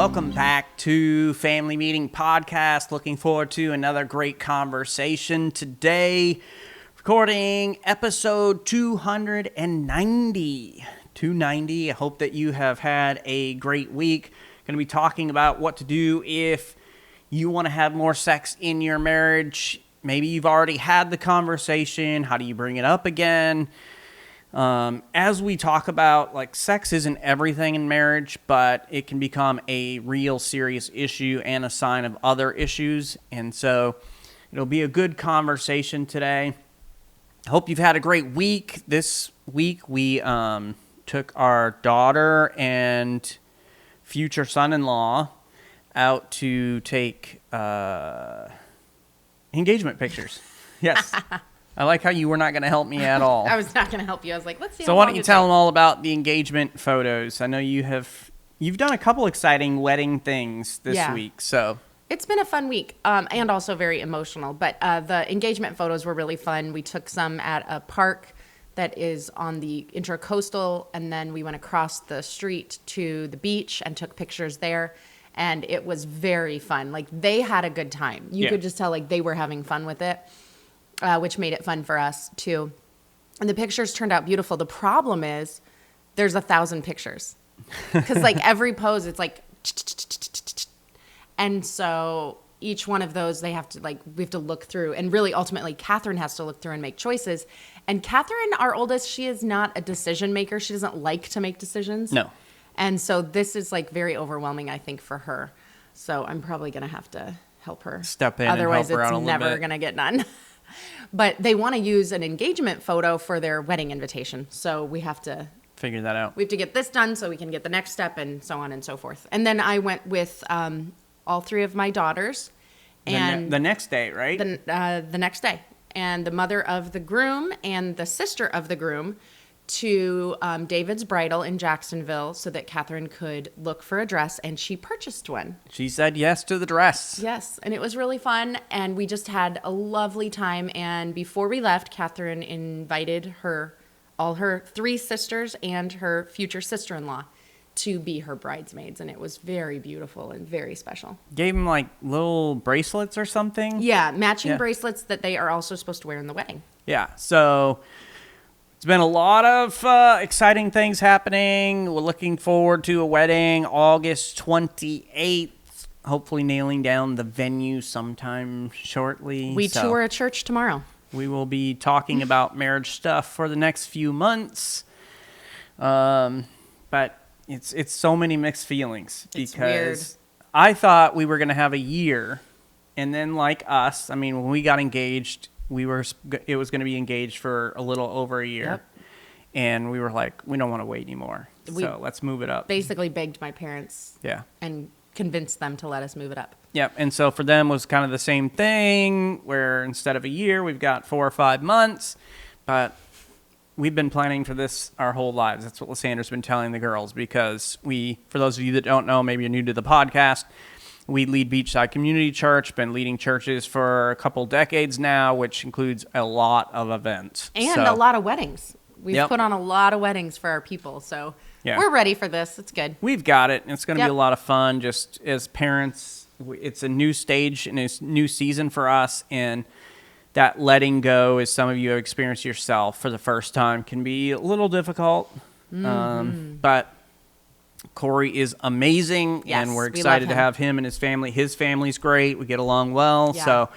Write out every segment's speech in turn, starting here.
welcome back to Family Meeting Podcast. Looking forward to another great conversation today. Recording episode 290. 290. I hope that you have had a great week. Going to be talking about what to do if you want to have more sex in your marriage. Maybe you've already had the conversation. How do you bring it up again? As we talk about, like, sex isn't everything in marriage, but it can become a real serious issue and a sign of other issues. And so it'll be a good conversation today. I hope you've had a great week. This week we took our daughter and future son-in-law out to take engagement pictures. Yes. I like how you were not going to help me at all. I was not going to help you. I was like, let's see. So why don't you tell them all about the engagement photos? I know you've done a couple exciting wedding things this week. So it's been a fun week, and also very emotional. But the engagement photos were really fun. We took some at a park that is on the Intracoastal, and then we went across the street to the beach and took pictures there. And it was very fun. Like, they had a good time. You could just tell, like, they were having fun with it. Which made it fun for us too. And the pictures turned out beautiful. The problem is there's 1,000 pictures because like every pose, it's like, and so each one of those we have to look through, and really ultimately Catherine has to look through and make choices. And Catherine, our oldest, she is not a decision maker. She doesn't like to make decisions. No. And so this is like very overwhelming, I think, for her. So I'm probably going to have to help her. Step in Otherwise, and help her out a little bit. it's never going to get done. But they want to use an engagement photo for their wedding invitation. So we have to figure that out. We have to get this done so we can get the next step, and so on and so forth. And then I went with all three of my daughters. And the next day, right? The next day. And the mother of the groom and the sister of the groom to David's Bridal in Jacksonville so that Catherine could look for a dress, and she purchased one. She said yes to the dress. Yes, and it was really fun, and we just had a lovely time. And before we left, Catherine invited all her three sisters and her future sister-in-law to be her bridesmaids, and it was very beautiful and very special. Gave them like little bracelets or something? Yeah, matching bracelets that they are also supposed to wear in the wedding. Yeah, so it's been a lot of exciting things happening. We're looking forward to a wedding August 28th. Hopefully nailing down the venue sometime shortly. We tour a church tomorrow. We will be talking about marriage stuff for the next few months. But it's so many mixed feelings. It's because weird. I thought we were going to have a year. And then like us, I mean, when we got engaged, it was going to be engaged for a little over a year. Yep. And we were like, we don't want to wait anymore. So let's move it up. Basically begged my parents and convinced them to let us move it up. Yep. And so for them was kind of the same thing, where instead of a year, we've got 4 or 5 months. But we've been planning for this our whole lives. That's what Lysandra's been telling the girls, because for those of you that don't know, maybe you're new to the podcast, we lead Beachside Community Church, been leading churches for a couple decades now, which includes a lot of events. And a lot of weddings. We've put on a lot of weddings for our people, so we're ready for this. It's good. We've got it, and it's going to be a lot of fun. Just as parents, it's a new stage and a new season for us, and that letting go, as some of you have experienced yourself for the first time, can be a little difficult. But Corey is amazing, and we're excited to have him and his family. His family's great. We get along well, so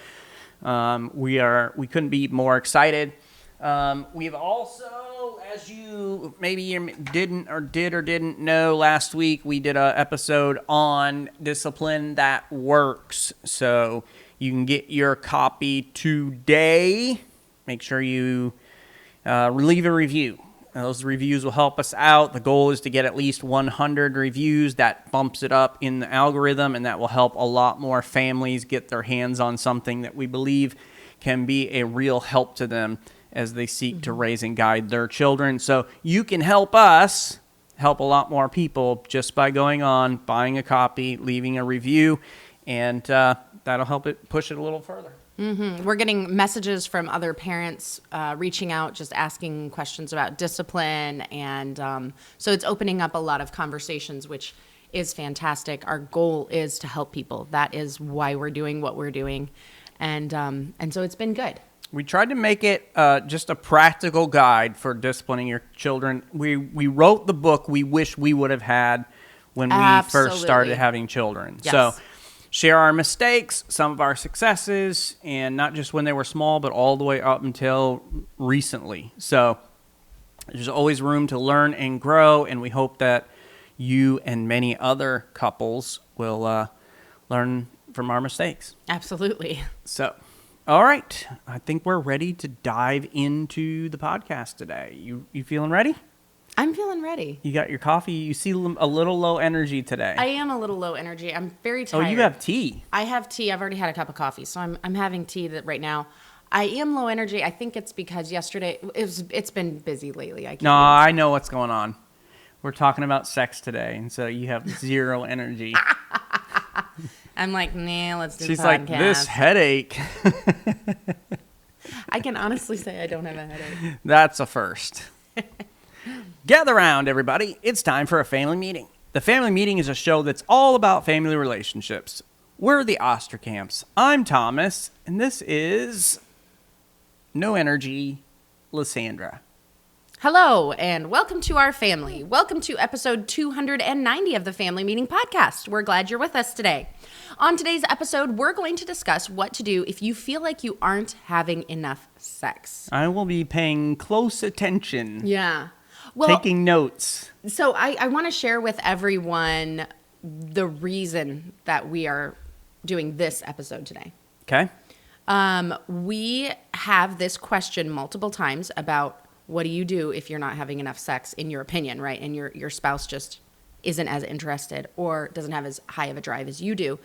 we couldn't be more excited. We've also, as you maybe didn't know, last week we did an episode on discipline that works. So you can get your copy today. Make sure you leave a review. Those reviews will help us out. The goal is to get at least 100 reviews. That bumps it up in the algorithm, and that will help a lot more families get their hands on something that we believe can be a real help to them as they seek to raise and guide their children. So you can help us help a lot more people just by going on, buying a copy, leaving a review, and that'll help it push it a little further. Mm-hmm. We're getting messages from other parents reaching out, just asking questions about discipline. And so it's opening up a lot of conversations, which is fantastic. Our goal is to help people. That is why we're doing what we're doing. And so it's been good. We tried to make it just a practical guide for disciplining your children. We wrote the book we wish we would have had when we first started having children. Yes. So share our mistakes, some of our successes, and not just when they were small, but all the way up until recently. So there's always room to learn and grow, and we hope that you and many other couples will learn from our mistakes. Absolutely. So, all right. I think we're ready to dive into the podcast today. You feeling ready? I'm feeling ready. You got your coffee. You see a little low energy today. I am a little low energy. I'm very tired. Oh, you have tea. I have tea. I've already had a cup of coffee, so I'm having tea right now. I am low energy. I think it's because yesterday it's been busy lately. I know what's going on. We're talking about sex today, and so you have zero energy. I'm like, nah, let's do the podcast. She's like, this headache. I can honestly say I don't have a headache. That's a first. Gather around, everybody. It's time for a family meeting. The Family Meeting is a show that's all about family relationships. We're the Osterkamps. I'm Thomas, and this is No Energy, Lysandra. Hello, and welcome to our family. Welcome to episode 290 of the Family Meeting podcast. We're glad you're with us today. On today's episode, we're going to discuss what to do if you feel like you aren't having enough sex. I will be paying close attention. Yeah. Well, taking notes. So I want to share with everyone the reason that we are doing this episode today. Okay. We have this question multiple times about what do you do if you're not having enough sex, in your opinion, right? And your spouse just isn't as interested or doesn't have as high of a drive as you do.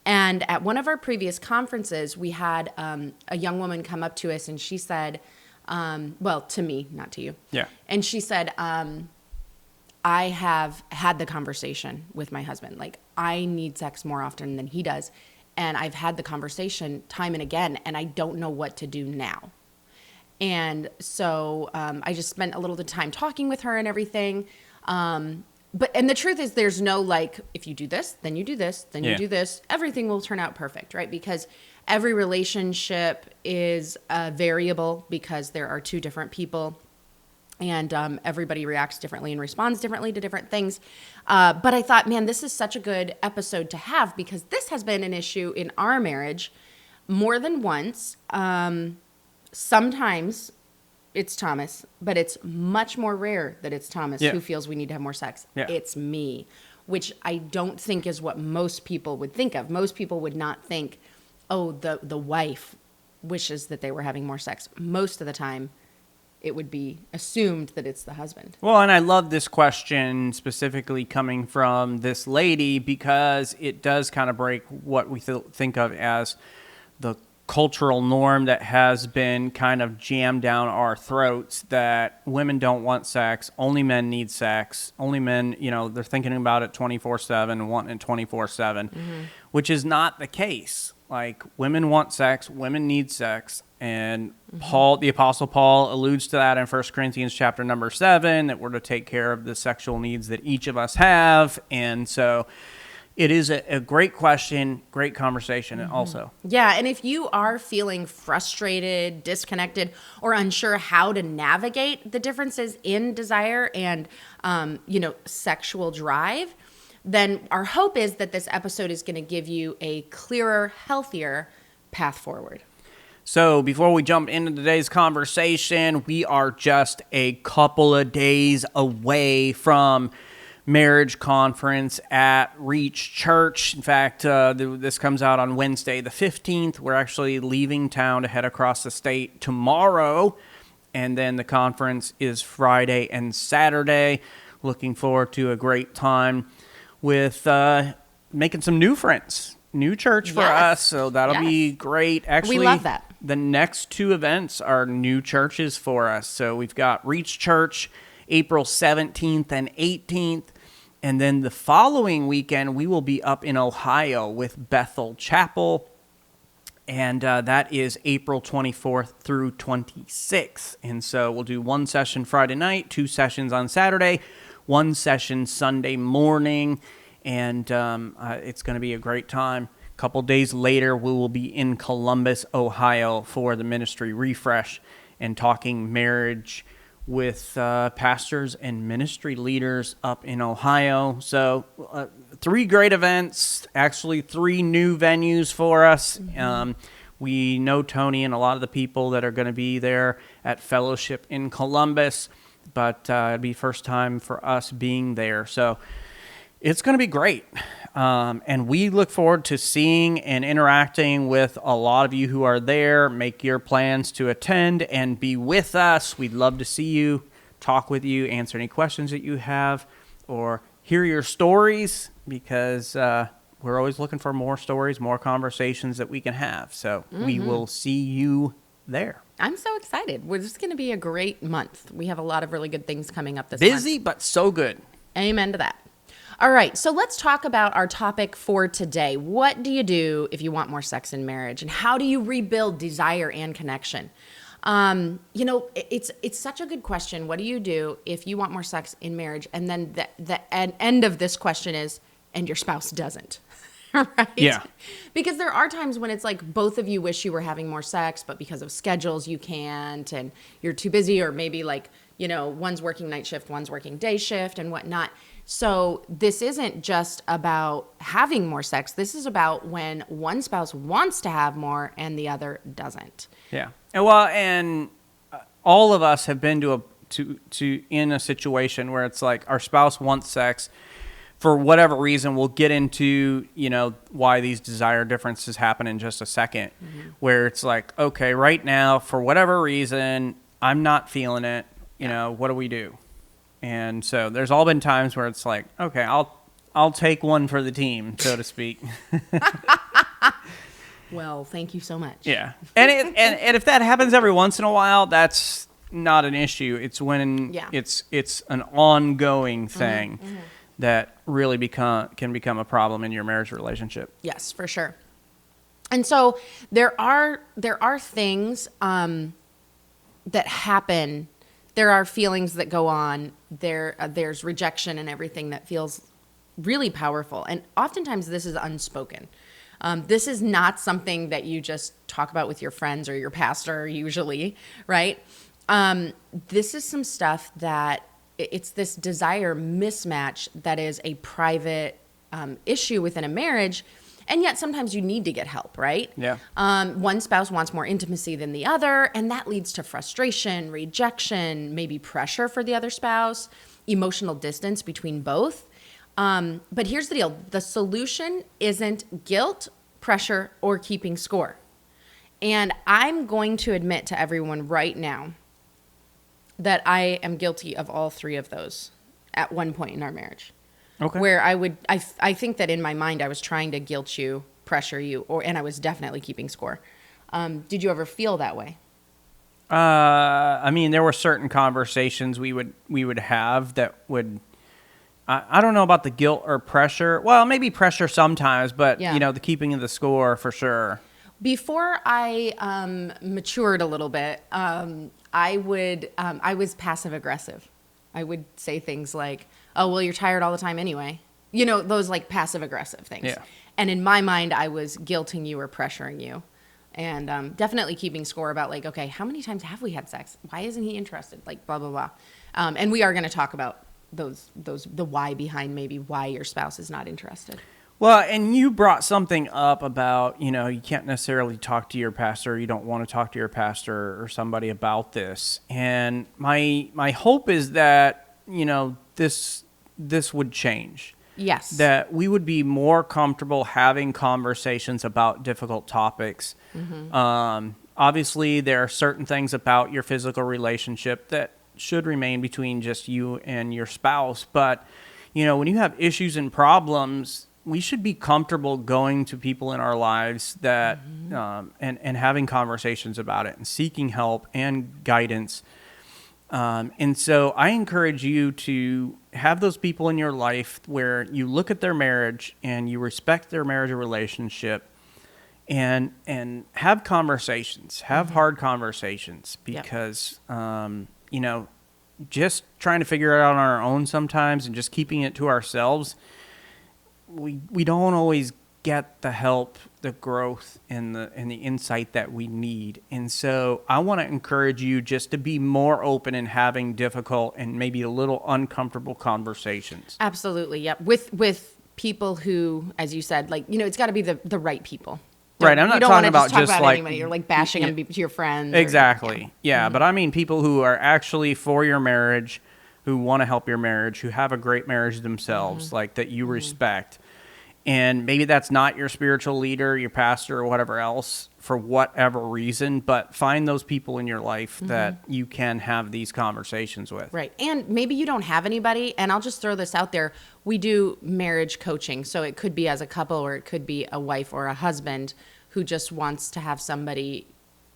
And at one of our previous conferences, we had a young woman come up to us and she said, well, to me, not to you. Yeah. And she said, I have had the conversation with my husband. Like, I need sex more often than he does. And I've had the conversation time and again, and I don't know what to do now. And so I just spent a little bit of time talking with her and everything. And the truth is there's no like, if you do this, then you do this, then you do this, everything will turn out perfect, right? Because every relationship is variable because there are two different people and everybody reacts differently and responds differently to different things. But I thought, man, this is such a good episode to have because this has been an issue in our marriage more than once. Sometimes it's Thomas, but it's much more rare that it's Thomas who feels we need to have more sex. Yeah. It's me, which I don't think is what most people would think of. Most people would not think, oh, the wife wishes that they were having more sex. Most of the time, it would be assumed that it's the husband. Well, and I love this question specifically coming from this lady because it does kind of break what we think of as the cultural norm that has been kind of jammed down our throats that women don't want sex, only men need sex, only men, they're thinking about it 24/7, wanting it 24/7, which is not the case. Like, women want sex, women need sex, and the Apostle Paul alludes to that in 1 Corinthians chapter number 7, that we're to take care of the sexual needs that each of us have, and so it is a great question, great conversation also. Yeah, and if you are feeling frustrated, disconnected, or unsure how to navigate the differences in desire and, sexual drive, then our hope is that this episode is going to give you a clearer, healthier path forward. So before we jump into today's conversation, we are just a couple of days away from marriage conference at Reach Church. In fact, this comes out on Wednesday the 15th. We're actually leaving town to head across the state tomorrow, and then the conference is Friday and Saturday. Looking forward to a great time with making some new friends, new church for us, so that'll be great. Actually, we love that. The next two events are new churches for us. So we've got Reach Church April 17th and 18th. And then the following weekend, we will be up in Ohio with Bethel Chapel. And that is April 24th through 26th. And so we'll do one session Friday night, two sessions on Saturday, one session Sunday morning. and it's going to be a great time. A couple days later, we will be in Columbus, Ohio for the ministry refresh and talking marriage with pastors and ministry leaders up in Ohio. So 3 great events, actually 3 new venues for us. We know Tony and a lot of the people that are going to be there at Fellowship in Columbus, but it'll be first time for us being there. So it's going to be great. And we look forward to seeing and interacting with a lot of you who are there. Make your plans to attend and be with us. We'd love to see you, talk with you, answer any questions that you have, or hear your stories, because we're always looking for more stories, more conversations that we can have. So we will see you there. I'm so excited. This is going to be a great month. We have a lot of really good things coming up this month. Busy, but so good. Amen to that. All right, so let's talk about our topic for today. What do you do if you want more sex in marriage, and how do you rebuild desire and connection? It's such a good question. What do you do if you want more sex in marriage, and then the end of this question is, and your spouse doesn't, right? Yeah. Because there are times when it's like both of you wish you were having more sex, but because of schedules you can't, and you're too busy, or maybe like, one's working night shift, one's working day shift and whatnot. So this isn't just about having more sex. This is about when one spouse wants to have more and the other doesn't. Yeah. And all of us have been in a situation where it's like our spouse wants sex for whatever reason. We'll get into, why these desire differences happen in just a second, where it's like, okay, right now, for whatever reason, I'm not feeling it. What do we do? And so there's all been times where it's like, okay, I'll take one for the team, so to speak. Well, thank you so much. Yeah. And if that happens every once in a while, that's not an issue. It's when it's an ongoing thing that really can become a problem in your marriage relationship. Yes, for sure. And so there are things that happen. There are feelings that go on. There's rejection and everything that feels really powerful. And oftentimes this is unspoken. This is not something that you just talk about with your friends or your pastor usually, right? This is some stuff that it's this desire mismatch that is a private issue within a marriage. And yet sometimes you need to get help, right? Yeah. One spouse wants more intimacy than the other, and that leads to frustration, rejection, maybe pressure for the other spouse, emotional distance between both. But here's the deal. The solution isn't guilt, pressure, or keeping score. And I'm going to admit to everyone right now that I am guilty of all 3 of those at one point in our marriage. Okay. Where I think that in my mind I was trying to guilt you, pressure you, and I was definitely keeping score. Did you ever feel that way? There were certain conversations we would have that would, I don't know about the guilt or pressure. Well, maybe pressure sometimes, but the keeping of the score for sure. Before I matured a little bit, I was passive aggressive. I would say things like, oh, well, you're tired all the time anyway. Those like passive aggressive things. Yeah. And in my mind, I was guilting you or pressuring you. And definitely keeping score about like, okay, how many times have we had sex? Why isn't he interested? Like blah, blah, blah. And we are going to talk about the why behind maybe why your spouse is not interested. Well, and you brought something up about, you can't necessarily talk to your pastor. You don't want to talk to your pastor or somebody about this. And my hope is that, this would change. Yes. That we would be more comfortable having conversations about difficult topics. Obviously, there are certain things about your physical relationship that should remain between just you and your spouse. But, when you have issues and problems, we should be comfortable going to people in our lives that and having conversations about it and seeking help and guidance. And so I encourage you to have those people in your life where you look at their marriage and you respect their marriage or relationship and have conversations, have hard conversations, because, just trying to figure it out on our own sometimes and just keeping it to ourselves, we don't always get the help, the growth, and the insight that we need. And so I want to encourage you just to be more open in having difficult and maybe a little uncomfortable conversations. Absolutely. Yep. With people who, as you said, like, it's got to be the right people. Right. I'm not talking about just talk about like anybody. You're like bashing them to your friends. Exactly. Yeah. But I mean people who are actually for your marriage, who want to help your marriage, who have a great marriage themselves, like that you respect. And maybe that's not your spiritual leader, your pastor, or whatever else, for whatever reason, but find those people in your life that you can have these conversations with. Right. And maybe you don't have anybody, and I'll just throw this out there. We do marriage coaching, so it could be as a couple, or it could be a wife or a husband who just wants to have somebody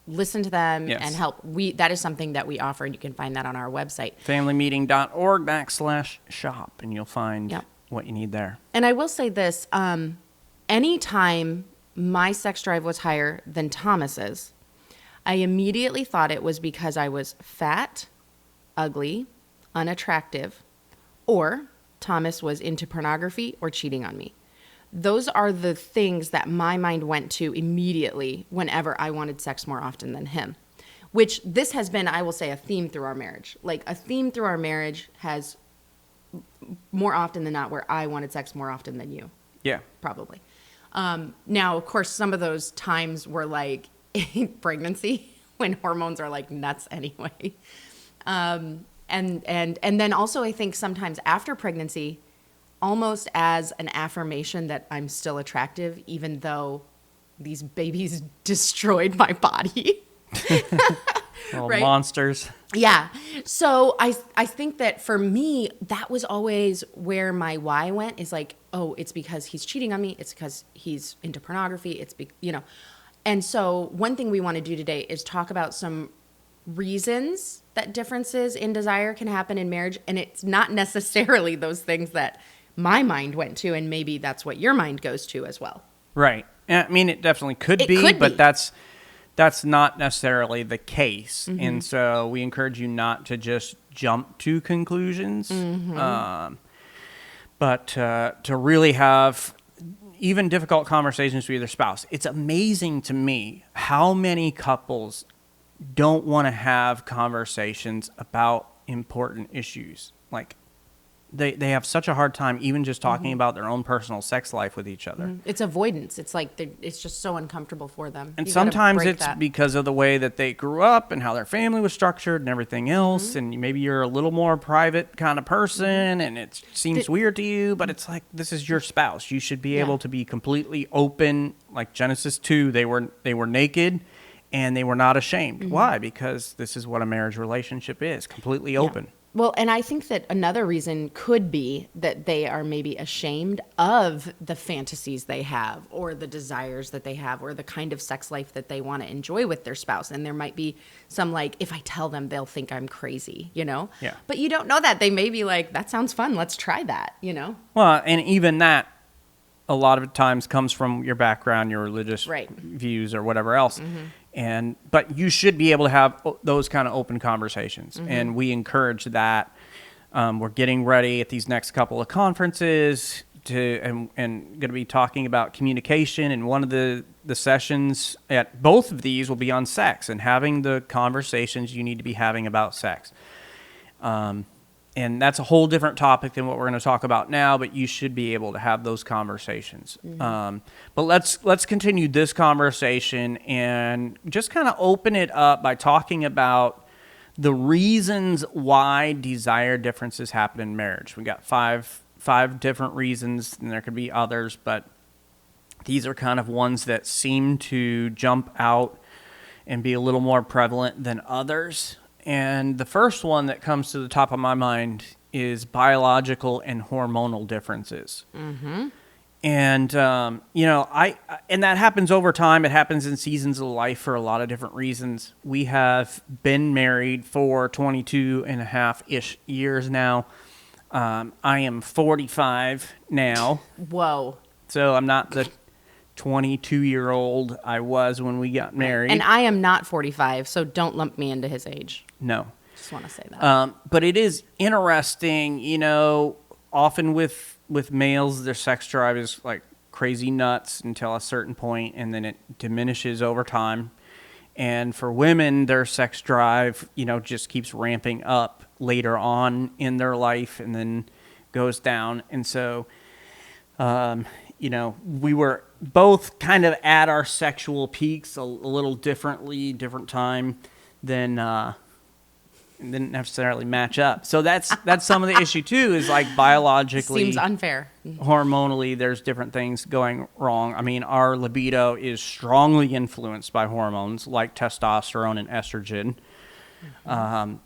listen to them and help. That is something that we offer, and you can find that on our website. Familymeeting.org/shop, and you'll find what you need there. And I will say this, anytime my sex drive was higher than Thomas's, I immediately thought it was because I was fat, ugly, unattractive, or Thomas was into pornography or cheating on me. Those are the things that my mind went to immediately whenever I wanted sex more often than him, which this has been, I will say, a theme through our marriage. Like, a theme through our marriage has more often than not where I wanted sex more often than you. Yeah. Probably. Now, of course, some of those times were like pregnancy, when hormones are like nuts anyway. And then also I think sometimes after pregnancy, almost as an affirmation that I'm still attractive, even though these babies destroyed my body. Little monsters. Yeah. So I think that for me, that was always where my why went, is like, oh, it's because he's cheating on me. It's because he's into pornography. And so one thing we want to do today is talk about some reasons that differences in desire can happen in marriage. And it's not necessarily those things that my mind went to, and maybe that's what your mind goes to as well. Right. I mean, it definitely could be, but that's not necessarily the case. And so we encourage you not to just jump to conclusions, but to really have even difficult conversations with your spouse. It's amazing to me how many couples don't want to have conversations about important issues. Like, they have such a hard time even just talking about their own personal sex life with each other. It's avoidance. It's like it's just so uncomfortable for them. And sometimes it's because of the way that they grew up and how their family was structured and everything else. And maybe you're a little more private kind of person and it seems weird to you, but it's like, this is your spouse. You should be able to be completely open. Like Genesis 2, they were naked and they were not ashamed. Why? Because this is what a marriage relationship is, completely open. Well, and I think that another reason could be that they are maybe ashamed of the fantasies they have, or the desires that they have, or the kind of sex life that they want to enjoy with their spouse. And there might be some like, if I tell them, they'll think I'm crazy, Yeah. But you don't know that. They may be like, that sounds fun. Let's try that, Well, and even that a lot of times comes from your background, your religious views or whatever else. But you should be able to have those kind of open conversations. And we encourage that. We're getting ready at these next couple of conferences and going to be talking about communication. And one of the sessions at both of these will be on sex and having the conversations you need to be having about sex. And that's a whole different topic than what we're going to talk about now, but you should be able to have those conversations. But let's continue this conversation and just kind of open it up by talking about the reasons why desire differences happen in marriage. We got five different reasons, and there could be others, but these are kind of ones that seem to jump out and be a little more prevalent than others. And the first one that comes to the top of my mind is biological and hormonal differences. And, and that happens over time. It happens in seasons of life for a lot of different reasons. We have been married for 22 and a half-ish years now. I am 45 now. Whoa. So I'm not the 22-year-old I was when we got married. And I am not 45, so don't lump me into his age. No. Just want to say that. But it is interesting, often with with males, their sex drive is like crazy nuts until a certain point, and then it diminishes over time. And for women, their sex drive, just keeps ramping up later on in their life and then goes down. And so, we were both kind of at our sexual peaks a little differently, different time than didn't necessarily match up. So that's some of the issue too, is like biologically Seems unfair. hormonally there's different things going wrong. I mean, our libido is strongly influenced by hormones like testosterone and estrogen.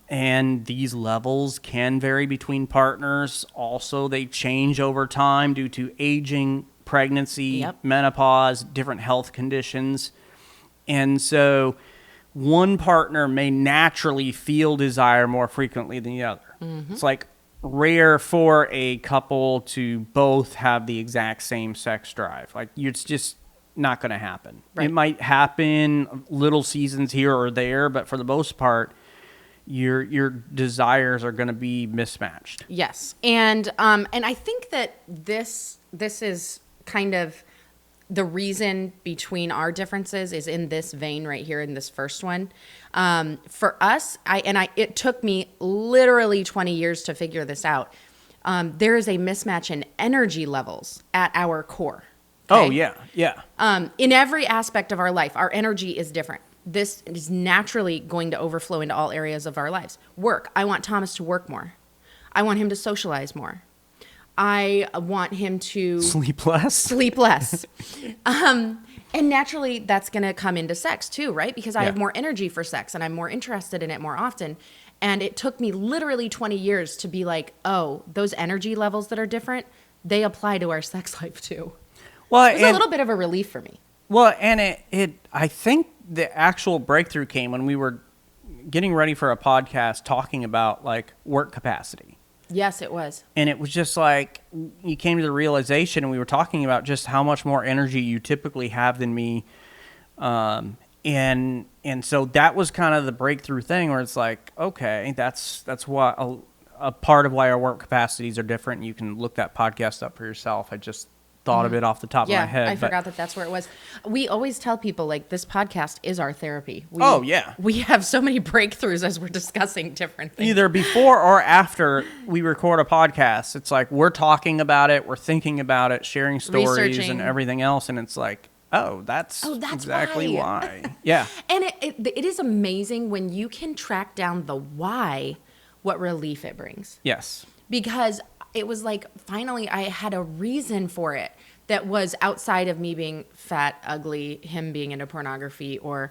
And these levels can vary between partners. Also, they change over time due to aging, pregnancy, menopause, different health conditions. And so one partner may naturally feel desire more frequently than the other. It's like rare for a couple to both have the exact same sex drive. Like, it's just not going to happen. Right. It might happen little seasons here or there, but for the most part, your desires are going to be mismatched. Yes, and I think that this is kind of the reason between our differences is in this vein right here in this first one. For us, it took me literally 20 years to figure this out. There is a mismatch in energy levels at our core. Okay? Oh, yeah. In every aspect of our life, our energy is different. This is naturally going to overflow into all areas of our lives. Work. I want Thomas to work more. I want him to socialize more. I want him to sleep less. And naturally, that's going to come into sex too, right? Because I have more energy for sex and I'm more interested in it more often. And it took me literally 20 years to be like, oh, those energy levels that are different, they apply to our sex life too. Well, it was a little bit of a relief for me. Well, and I think the actual breakthrough came when we were getting ready for a podcast talking about like work capacity. Yes, it was. And it was just like, you came to the realization, and we were talking about just how much more energy you typically have than me. And so that was kind of the breakthrough thing where it's like, okay, that's what a part of why our work capacities are different. You can look that podcast up for yourself. I just thought of it off the top of my head. I forgot that's where it was. We always tell people, like, this podcast is our therapy. We have so many breakthroughs as we're discussing different things. Either before or after we record a podcast, it's like we're talking about it, we're thinking about it, sharing stories researching and everything else, and it's like, that's exactly why. Yeah. And it is amazing when you can track down the why, what relief it brings. Yes. Because it was like, finally, I had a reason for it that was outside of me being fat, ugly, him being into pornography or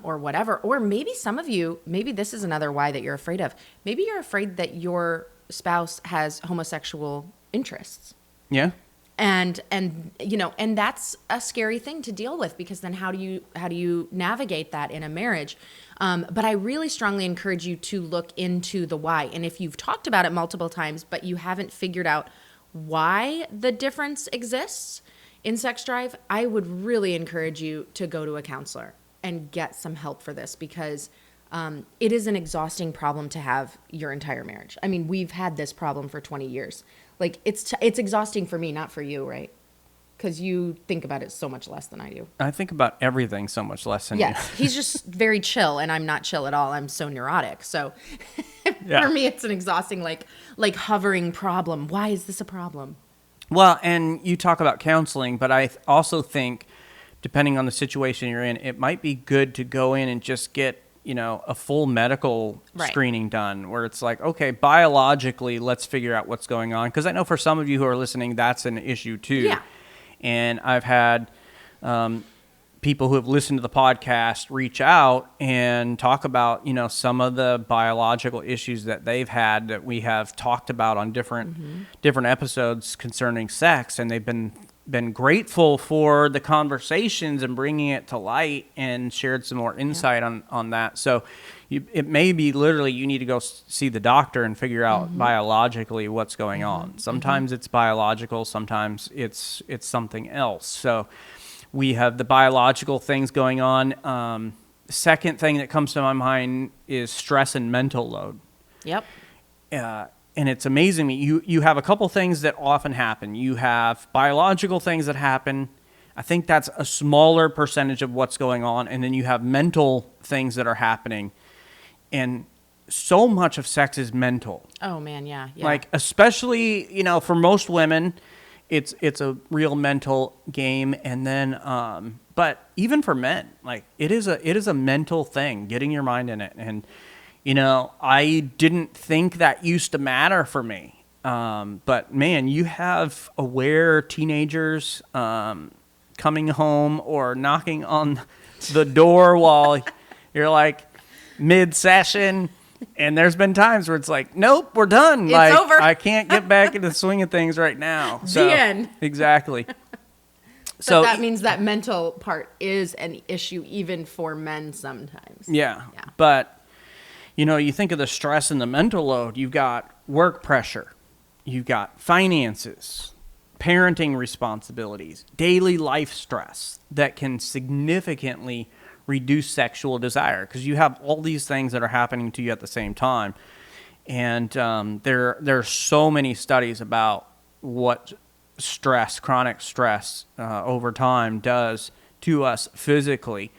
whatever. Or maybe some of you, maybe this is another why that you're afraid of. Maybe you're afraid that your spouse has homosexual interests. Yeah. And that's a scary thing to deal with, because then how do you navigate that in a marriage? But I really strongly encourage you to look into the why. And if you've talked about it multiple times, but you haven't figured out why the difference exists in sex drive, I would really encourage you to go to a counselor and get some help for this, because it is an exhausting problem to have your entire marriage. I mean, we've had this problem for 20 years. Like, it's exhausting for me, not for you, right? Because you think about it so much less than I do. I think about everything so much less than you. Yes, he's just very chill, and I'm not chill at all. I'm so neurotic. So for me, it's an exhausting, like hovering problem. Why is this a problem? Well, and you talk about counseling, but I also think, depending on the situation you're in, it might be good to go in and just get a full medical screening done, where it's like, okay, biologically, let's figure out what's going on. Because I know for some of you who are listening, that's an issue too. Yeah. And I've had people who have listened to the podcast reach out and talk about, some of the biological issues that they've had that we have talked about on different episodes concerning sex. And they've been grateful for the conversations and bringing it to light, and shared some more insight on that. So it may be literally you need to go see the doctor and figure out biologically what's going on. Sometimes it's biological, sometimes it's something else. So we have the biological things going on. Second thing that comes to my mind is stress and mental load. Yep. and it's amazing me. You have a couple things that often happen. You have biological things that happen. I think that's a smaller percentage of what's going on, and then you have mental things that are happening. And so much of sex is mental. Oh man, yeah. Like, especially, for most women, it's a real mental game. And then, but even for men, like, it is a mental thing, getting your mind in it. And, I didn't think that used to matter for me. But man, you have aware teenagers, coming home or knocking on the door while you're like mid-session. And there's been times where it's like, nope, we're done. It's like, over. I can't get back into the swing of things right now. So, the end. Exactly. So that means that mental part is an issue even for men sometimes. Yeah. But, you think of the stress and the mental load. You've got work pressure. You've got finances, parenting responsibilities, daily life stress that can significantly reduce sexual desire, because you have all these things that are happening to you at the same time. And there are so many studies about what chronic stress over time does to us physically,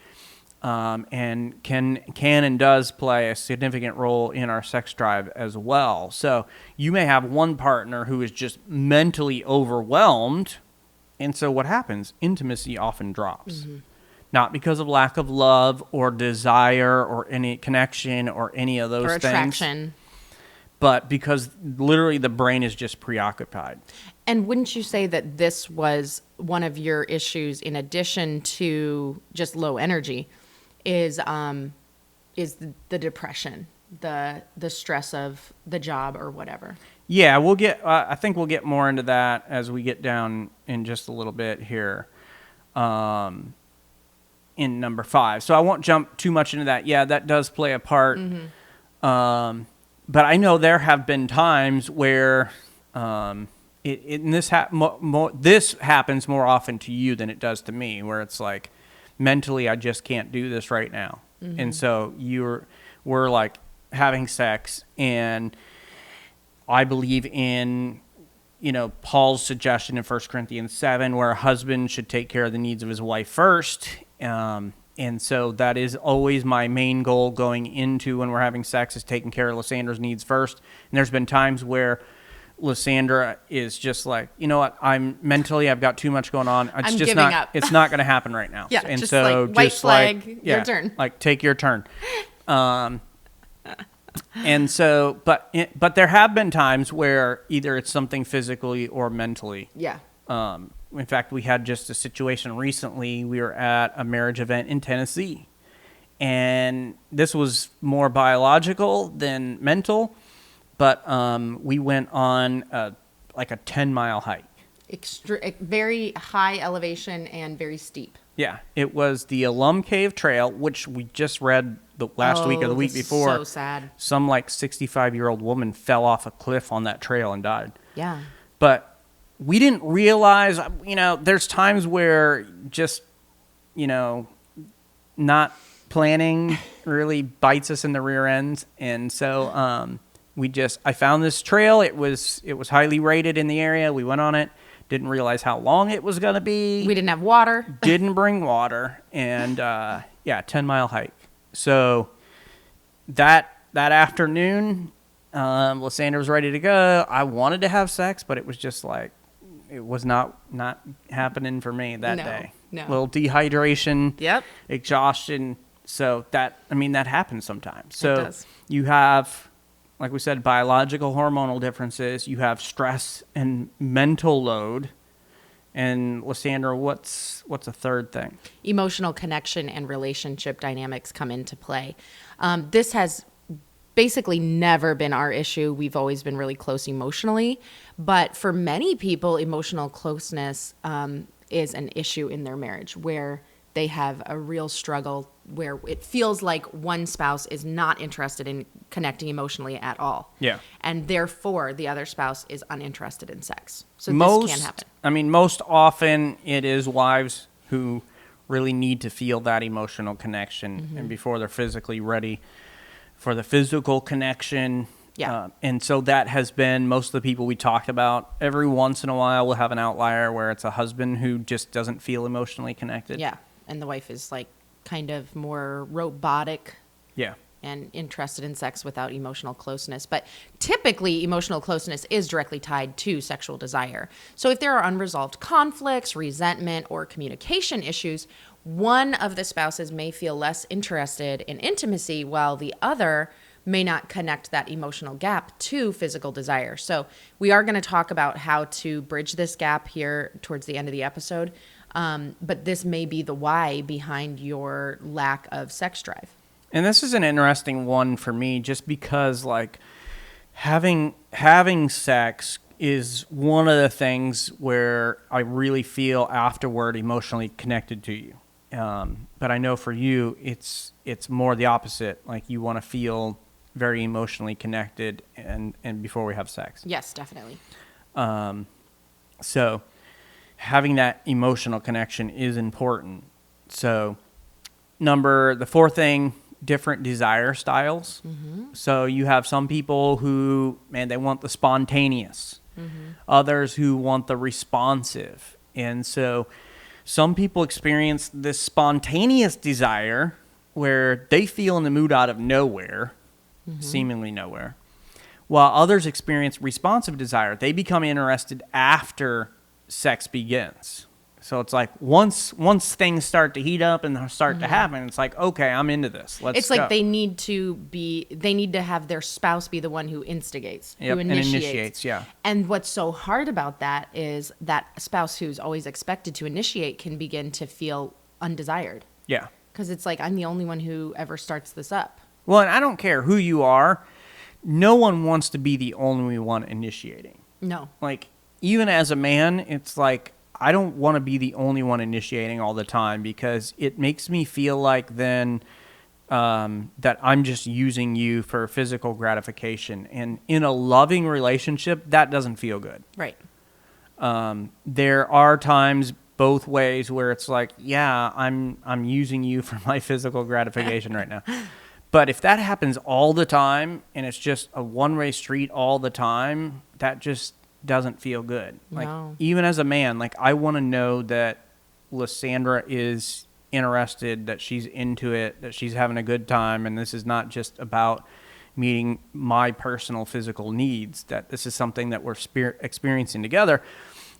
and can and does play a significant role in our sex drive as well. So you may have one partner who is just mentally overwhelmed, and so what happens? Intimacy often drops. Mm-hmm. Not because of lack of love or desire or any connection or any of those things. Or attraction. But because literally the brain is just preoccupied. And wouldn't you say that this was one of your issues in addition to just low energy is the depression, the stress of the job or whatever? Yeah, I think we'll get more into that as we get down in just a little bit here. In number 5. So I won't jump too much into that. Yeah, that does play a part. Mm-hmm. But I know there have been times where this happens more often to you than it does to me, where it's like, mentally, I just can't do this right now. Mm-hmm. And so we're like having sex, and I believe in Paul's suggestion in 1 Corinthians 7, where a husband should take care of the needs of his wife first. And so that is always my main goal going into when we're having sex, is taking care of Lysandra's needs first. And there's been times where Lysandra is just like, you know what, I've got too much going on. I'm giving up. It's not going to happen right now. Yeah, and just so like white flag, your turn. Like, take your turn. And so, but there have been times where either it's something physically or mentally. Yeah. In fact, we had just a situation recently. We were at a marriage event in Tennessee, and this was more biological than mental, but we went on a 10-mile hike. Very high elevation and very steep. Yeah, it was the Alum Cave Trail, which we just read the last week or the week before. So sad. Some 65-year-old woman fell off a cliff on that trail and died. Yeah. But we didn't realize, there's times where just, not planning really bites us in the rear ends. And so I found this trail. It was highly rated in the area. We went on it. Didn't realize how long it was going to be. We didn't have water. Didn't bring water. And 10-mile hike. So that afternoon, Lysandra was ready to go. I wanted to have sex, but it was just like, it was not happening for me that day. No. A little dehydration. Yep. Exhaustion. So that happens sometimes. So it does. You have, like we said, biological hormonal differences. You have stress and mental load. And Lysandra, what's a third thing? Emotional connection and relationship dynamics come into play. This has basically never been our issue. We've always been really close emotionally. But for many people, emotional closeness is an issue in their marriage, where they have a real struggle, where it feels like one spouse is not interested in connecting emotionally at all. Yeah. And therefore, the other spouse is uninterested in sex. So this can happen. Most often it is wives who really need to feel that emotional connection, mm-hmm. and before they're physically ready for the physical connection. Yeah. And so that has been most of the people we talked about. Every once in a while, we'll have an outlier where it's a husband who just doesn't feel emotionally connected. Yeah. And the wife is like kind of more robotic. Yeah. And interested in sex without emotional closeness. But typically, emotional closeness is directly tied to sexual desire. So if there are unresolved conflicts, resentment, or communication issues, one of the spouses may feel less interested in intimacy while the other may not connect that emotional gap to physical desire. So we are going to talk about how to bridge this gap here towards the end of the episode. But this may be the why behind your lack of sex drive. And this is an interesting one for me just because like having sex is one of the things where I really feel afterward emotionally connected to you. But I know for you, it's more the opposite. Like you want to feel very emotionally connected and before we have sex. Yes, definitely. So having that emotional connection is important. So the fourth thing, different desire styles. Mm-hmm. So you have some people who, man, they want the spontaneous. Mm-hmm. Others who want the responsive. And so some people experience this spontaneous desire where they feel in the mood out of nowhere, seemingly nowhere, while others experience responsive desire. They become interested after sex begins. So it's like once things start to heat up and start to happen, it's like, okay, I'm into this. Let's go. It's like they need to have their spouse be the one who instigates, Yep, who initiates. and initiates, yeah. And what's so hard about that is that spouse who's always expected to initiate can begin to feel undesired. Yeah. Because it's like, I'm the only one who ever starts this up. Well, and I don't care who you are. No one wants to be the only one initiating. No. Like, even as a man, it's like, I don't want to be the only one initiating all the time because it makes me feel like then that I'm just using you for physical gratification. And in a loving relationship, that doesn't feel good. Right. There are times both ways where it's like, yeah, I'm using you for my physical gratification right now. But if that happens all the time and it's just a one-way street all the time, that just doesn't feel good. Like No. even as a man, like I want to know that Lysandra is interested, that she's into it, that she's having a good time, and this is not just about meeting my personal physical needs, that this is something that we're experiencing together.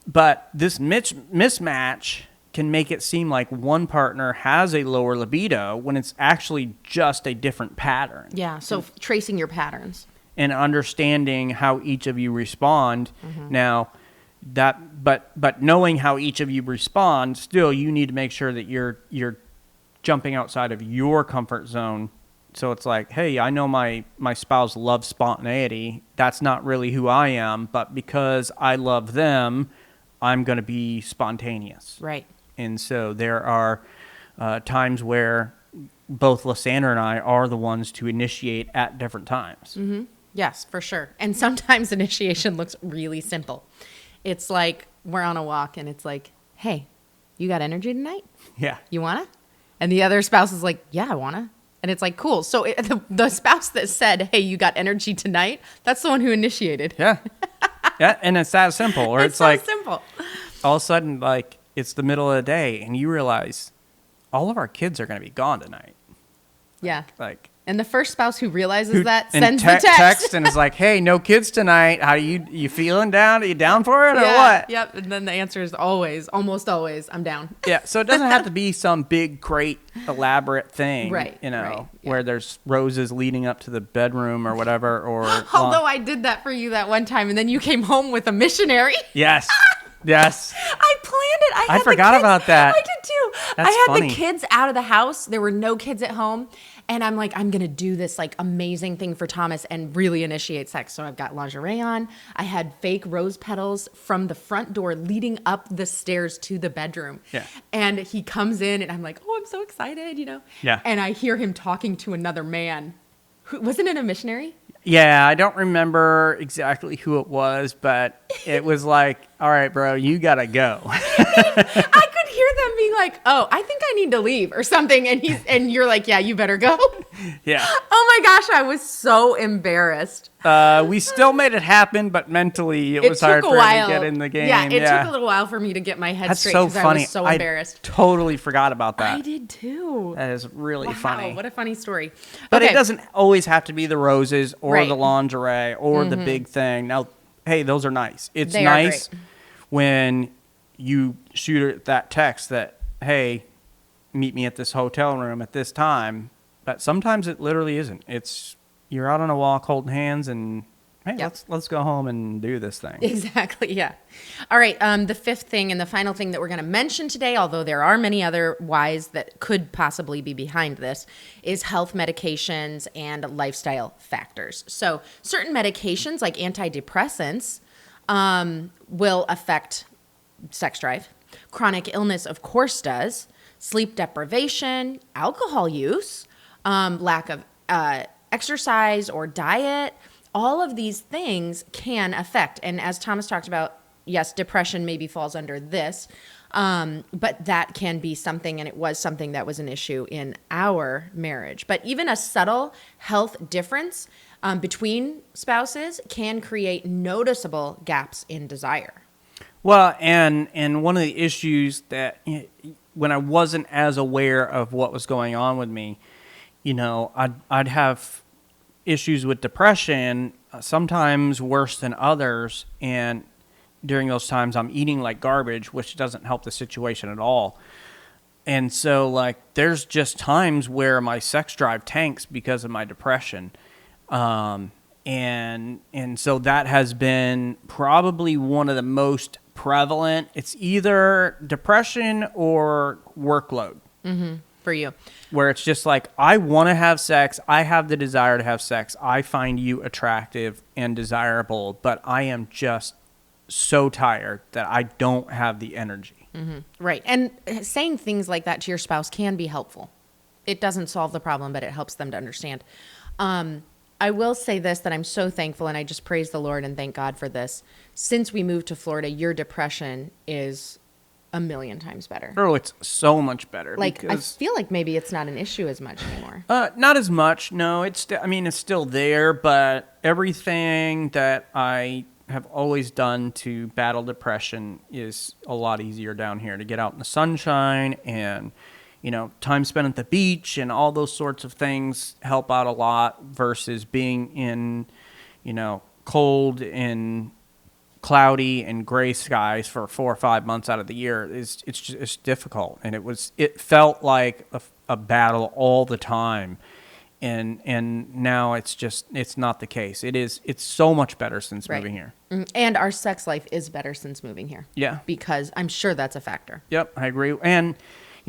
But this mismatch can make it seem like one partner has a lower libido when it's actually just a different pattern. Yeah. So tracing your patterns. And understanding how each of you respond. Now, but knowing how each of you respond, still you need to make sure that you're jumping outside of your comfort zone. So it's like, hey, I know my spouse loves spontaneity. That's not really who I am, but because I love them, I'm going to be spontaneous. Right. And so there are times where both Lysandra and I are the ones to initiate at different times. Mm-hmm. Yes, for sure. And sometimes initiation looks really simple. It's like we're on a walk and it's like, hey, you got energy tonight? Yeah. You want to? And the other spouse is like, yeah, I want to. And it's like, cool. So the spouse that said, hey, you got energy tonight, that's the one who initiated. Yeah. Yeah. And it's that simple. Or it's so like simple. All of a sudden, like it's the middle of the day and you realize all of our kids are going to be gone tonight. Yeah. Like. And the first spouse who realizes that sends the text and is like, "Hey, no kids tonight. How you feeling down? Are you down for it or what?" Yep. And then the answer is almost always, I'm down. Yeah. So it doesn't have to be some big, great, elaborate thing, right? Yeah. Where there's roses leading up to the bedroom or whatever. Or although I did that for you that one time, and then you came home with a missionary. Yes. Yes. I planned it. I forgot about that. I did too. That's I had funny. the kids out of the house. There were no kids at home. And I'm like, I'm going to do this like amazing thing for Thomas and really initiate sex. So I've got lingerie on. I had fake rose petals from the front door leading up the stairs to the bedroom. Yeah. And he comes in and I'm like, oh, I'm so excited, Yeah. And I hear him talking to another man. Wasn't it a missionary? Yeah, I don't remember exactly who it was, but it was like, all right, bro, you got to go. I could hear them being like, oh, I think I need to leave or something. And you're like, yeah, you better go. Yeah. Oh my gosh, I was so embarrassed. We still made it happen, but mentally it was Took hard a for her while. to get in the game. Yeah, it took a little while for me to get my head That's straight so because I funny. was so embarrassed. Totally forgot about that. I did too. That is really Wow, funny. what a funny story. But Okay. it doesn't always have to be the roses or Right. the lingerie or the big thing. Now, hey, those are nice. It's They are nice great. when you shoot that text that, hey, meet me at this hotel room at this time. But sometimes it literally isn't. It's you're out on a walk holding hands and hey, Yep. let's go home and do this thing. Exactly, yeah. All right, the fifth thing and the final thing that we're going to mention today, although there are many other whys that could possibly be behind this, is health medications and lifestyle factors. So certain medications like antidepressants will affect sex drive. Chronic illness, of course, does. Sleep deprivation, alcohol use, lack of exercise or diet, all of these things can affect. And as Thomas talked about, yes, depression maybe falls under this, but that can be something, and it was something that was an issue in our marriage. But even a subtle health difference between spouses can create noticeable gaps in desire. Well, and one of the issues that when I wasn't as aware of what was going on with me, I'd have issues with depression, sometimes worse than others, and during those times I'm eating like garbage, which doesn't help the situation at all. And so like there's just times where my sex drive tanks because of my depression. And so that has been probably one of the most prevalent. It's either depression or workload. For you. Where it's just like, I want to have sex. I have the desire to have sex. I find you attractive and desirable, but I am just so tired that I don't have the energy. Right. And saying things like that to your spouse can be helpful. It doesn't solve the problem, but it helps them to understand. I will say this, that I'm so thankful, and I just praise the Lord and thank God for this. Since we moved to Florida, your depression is a million times better. Oh, it's so much better. Like, I because, feel like maybe it's not an issue as much anymore. not as much. No, it's still there, but everything that I have always done to battle depression is a lot easier down here, to get out in the sunshine and, time spent at the beach and all those sorts of things help out a lot versus being in, cold and cloudy and gray skies for 4 or 5 months out of the year. It's difficult, and it felt like a battle all the time, and now it's not the case. It's so much better since Right. moving here. And our sex life is better since moving here. Yeah. Because I'm sure that's a factor. Yep, I agree. And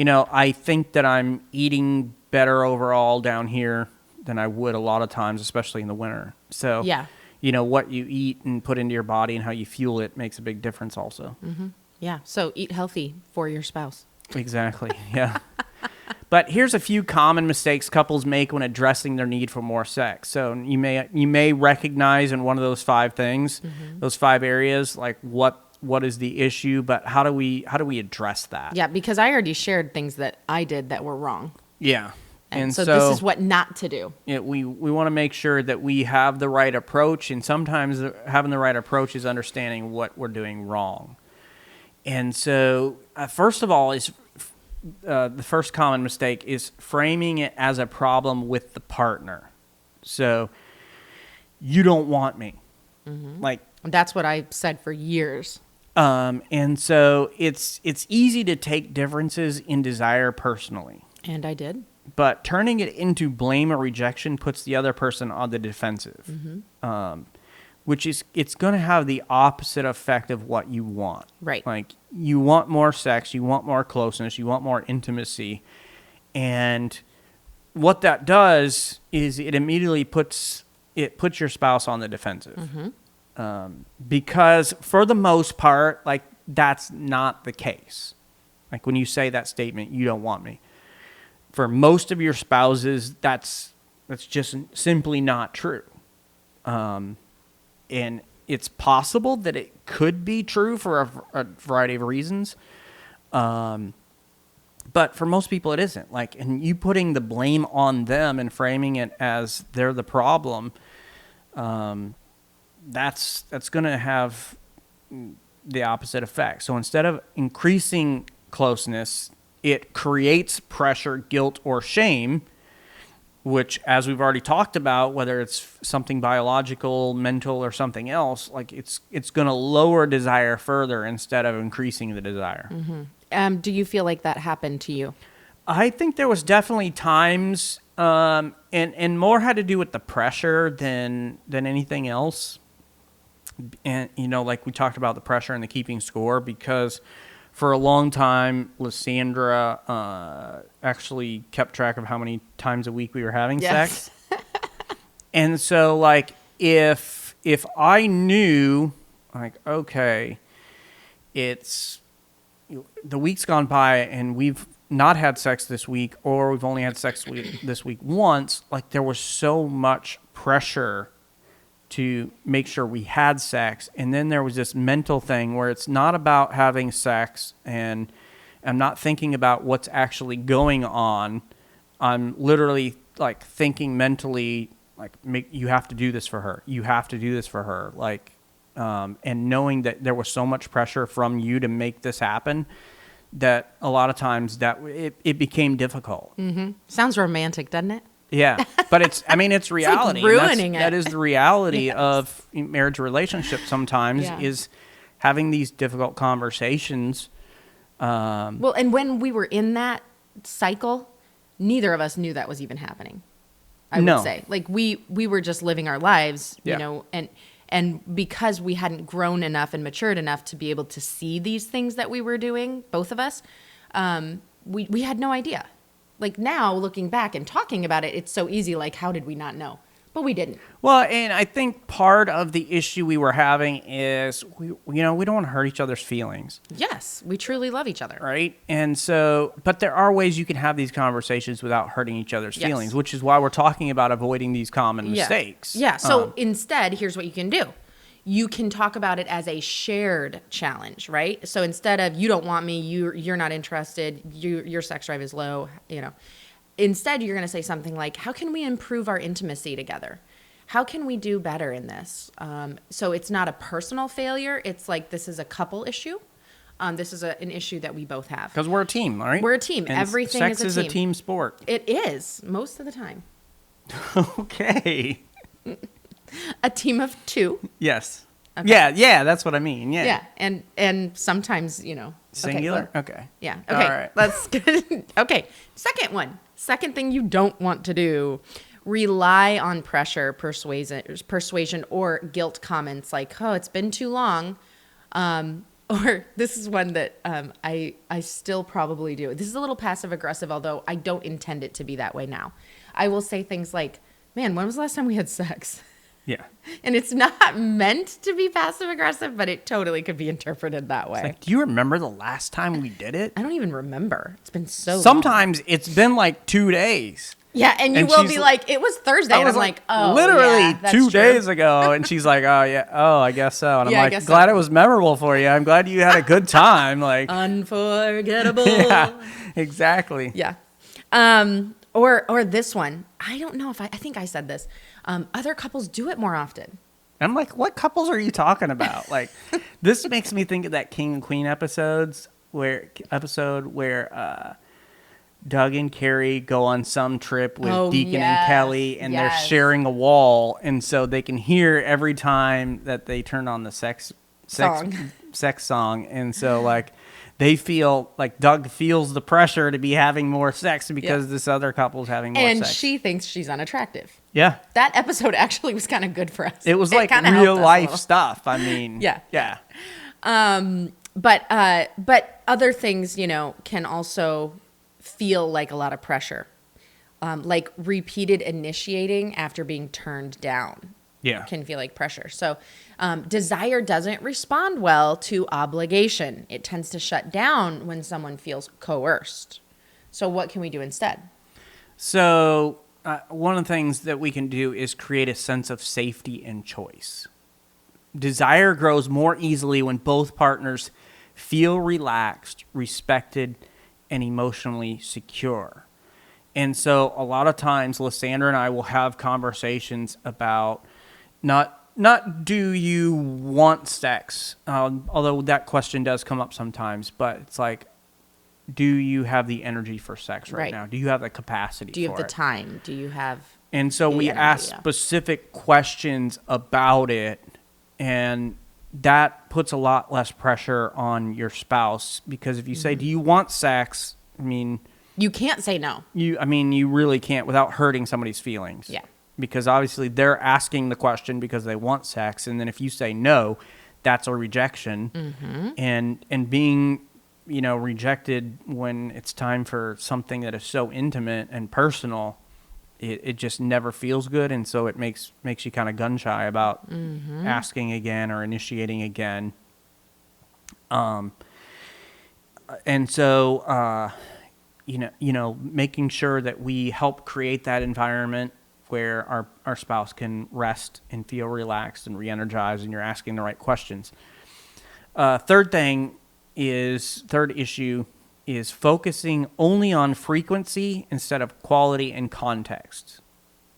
I think that I'm eating better overall down here than I would a lot of times, especially in the winter. So Yeah. What you eat and put into your body and how you fuel it makes a big difference also. Yeah. So eat healthy for your spouse. Exactly. Yeah. But here's a few common mistakes couples make when addressing their need for more sex. So you may recognize in one of those 5 things, those 5 areas, like what is the issue, but how do we address that? Yeah, because I already shared things that I did that were wrong. Yeah. And so this is what not to do. We want to make sure that we have the right approach, and sometimes having the right approach is understanding what we're doing wrong. And so, first of all, the first common mistake is framing it as a problem with the partner. So, you don't want me. Like, That's what I said for years. and so it's easy to take differences in desire personally. And I did. But turning it into blame or rejection puts the other person on the defensive, which is it's going to have the opposite effect of what you want. Right. Like you want more sex, you want more closeness, you want more intimacy, and what that does is it immediately puts your spouse on the defensive, because for the most part, like that's not the case. Like when you say that statement, you don't want me. For most of your spouses, that's just simply not true. And it's possible that it could be true for a variety of reasons. But for most people, it isn't. Like, and you putting the blame on them and framing it as they're the problem, that's going to have the opposite effect. So instead of increasing closeness, it creates pressure, guilt, or shame, which, as we've already talked about, whether it's something biological, mental, or something else, like it's going to lower desire further instead of increasing the desire. Do you feel like that happened to you? I think there was definitely times, and more had to do with the pressure than anything else. And, like we talked about the pressure and the keeping score, because for a long time, Lysandra actually kept track of how many times a week we were having sex. And so, like, if I knew, like, okay, it's the week's gone by and we've not had sex this week, or we've only had sex this week once, like, there was so much pressure to make sure we had sex. And then there was this mental thing where it's not about having sex, and I'm not thinking about what's actually going on. I'm literally, like, thinking mentally, like, you have to do this for her. You have to do this for her. Like, and knowing that there was so much pressure from you to make this happen, that a lot of times that it became difficult. Mm-hmm. Sounds romantic, doesn't it? Yeah, but it's reality. It's like ruining it. That is the reality of marriage relationships sometimes, is having these difficult conversations. Well, and when we were in that cycle, neither of us knew that was even happening. I would say, like, we were just living our lives, you know, and because we hadn't grown enough and matured enough to be able to see these things that we were doing, both of us, we had no idea. Like, now, looking back and talking about it, it's so easy. Like, how did we not know? But we didn't. Well, and I think part of the issue we were having is, we don't want to hurt each other's feelings. Yes, we truly love each other. Right? And so, but there are ways you can have these conversations without hurting each other's feelings, which is why we're talking about avoiding these common mistakes. Yeah, so instead, here's what you can do. You can talk about it as a shared challenge, right? So instead of, you don't want me, you're not interested, your sex drive is low, instead you're going to say something like, how can we improve our intimacy together? How can we do better in this? So it's not a personal failure. It's like, this is a couple issue. This is an issue that we both have. Because we're a team, right? We're a team. And everything is a team. Sex is a team sport. It is, most of the time. Okay. A team of two. Yes. Okay. Yeah, that's what I mean. Yeah. And sometimes, singular? Okay. Yeah. Okay. All right. Let's okay. Second thing you don't want to do, rely on pressure, persuasion, or guilt comments like, oh, it's been too long. Or this is one that I still probably do. This is a little passive aggressive, although I don't intend it to be that way now. I will say things like, man, when was the last time we had sex? Yeah. And it's not meant to be passive aggressive, but it totally could be interpreted that way. It's like, do you remember the last time we did it? I don't even remember. It's been so long. Sometimes it's been like 2 days. Yeah, and you will be like, it was Thursday. And I'm like, oh, literally yeah, that's 2 true. days ago. And she's like, oh, yeah. Oh, I guess so. And I'm Yeah, I like, guess glad so. it was memorable for you. I'm glad you had a good time. Like, Unforgettable. yeah, exactly. Yeah. Or this one. I don't know if I think I said this. Other couples do it more often. I'm like, what couples are you talking about? Like, this makes me think of that King and Queen episode where Doug and Carrie go on some trip with Deacon and Kelly, and they're sharing a wall, and so they can hear every time that they turn on the sex song, and so like they feel like Doug feels the pressure to be having more sex because this other couple's having more sex, and she thinks she's unattractive. Yeah, that episode actually was kind of good for us. It was like real life stuff. I mean, yeah. But other things, can also feel like a lot of pressure, like repeated initiating after being turned down. Yeah, can feel like pressure. So desire doesn't respond well to obligation. It tends to shut down when someone feels coerced. So what can we do instead? So one of the things that we can do is create a sense of safety and choice. Desire grows more easily when both partners feel relaxed, respected, and emotionally secure. And so a lot of times, Lysandra and I will have conversations about not do you want sex, although that question does come up sometimes, but it's like, do you have the energy for sex right now? Do you have the capacity for it? Do you have the time? Do you have And so we ask specific questions about it, and that puts a lot less pressure on your spouse, because if you say, do you want sex? I mean, you can't say no. You really can't without hurting somebody's feelings. Yeah. Because obviously they're asking the question because they want sex, and then if you say no, that's a rejection. Mm-hmm. And being, rejected when it's time for something that is so intimate and personal, it just never feels good, and so it makes you kind of gun shy about asking again or initiating again. And so making sure that we help create that environment where our spouse can rest and feel relaxed and re-energized, and you're asking the right questions. Third issue is focusing only on frequency instead of quality and context,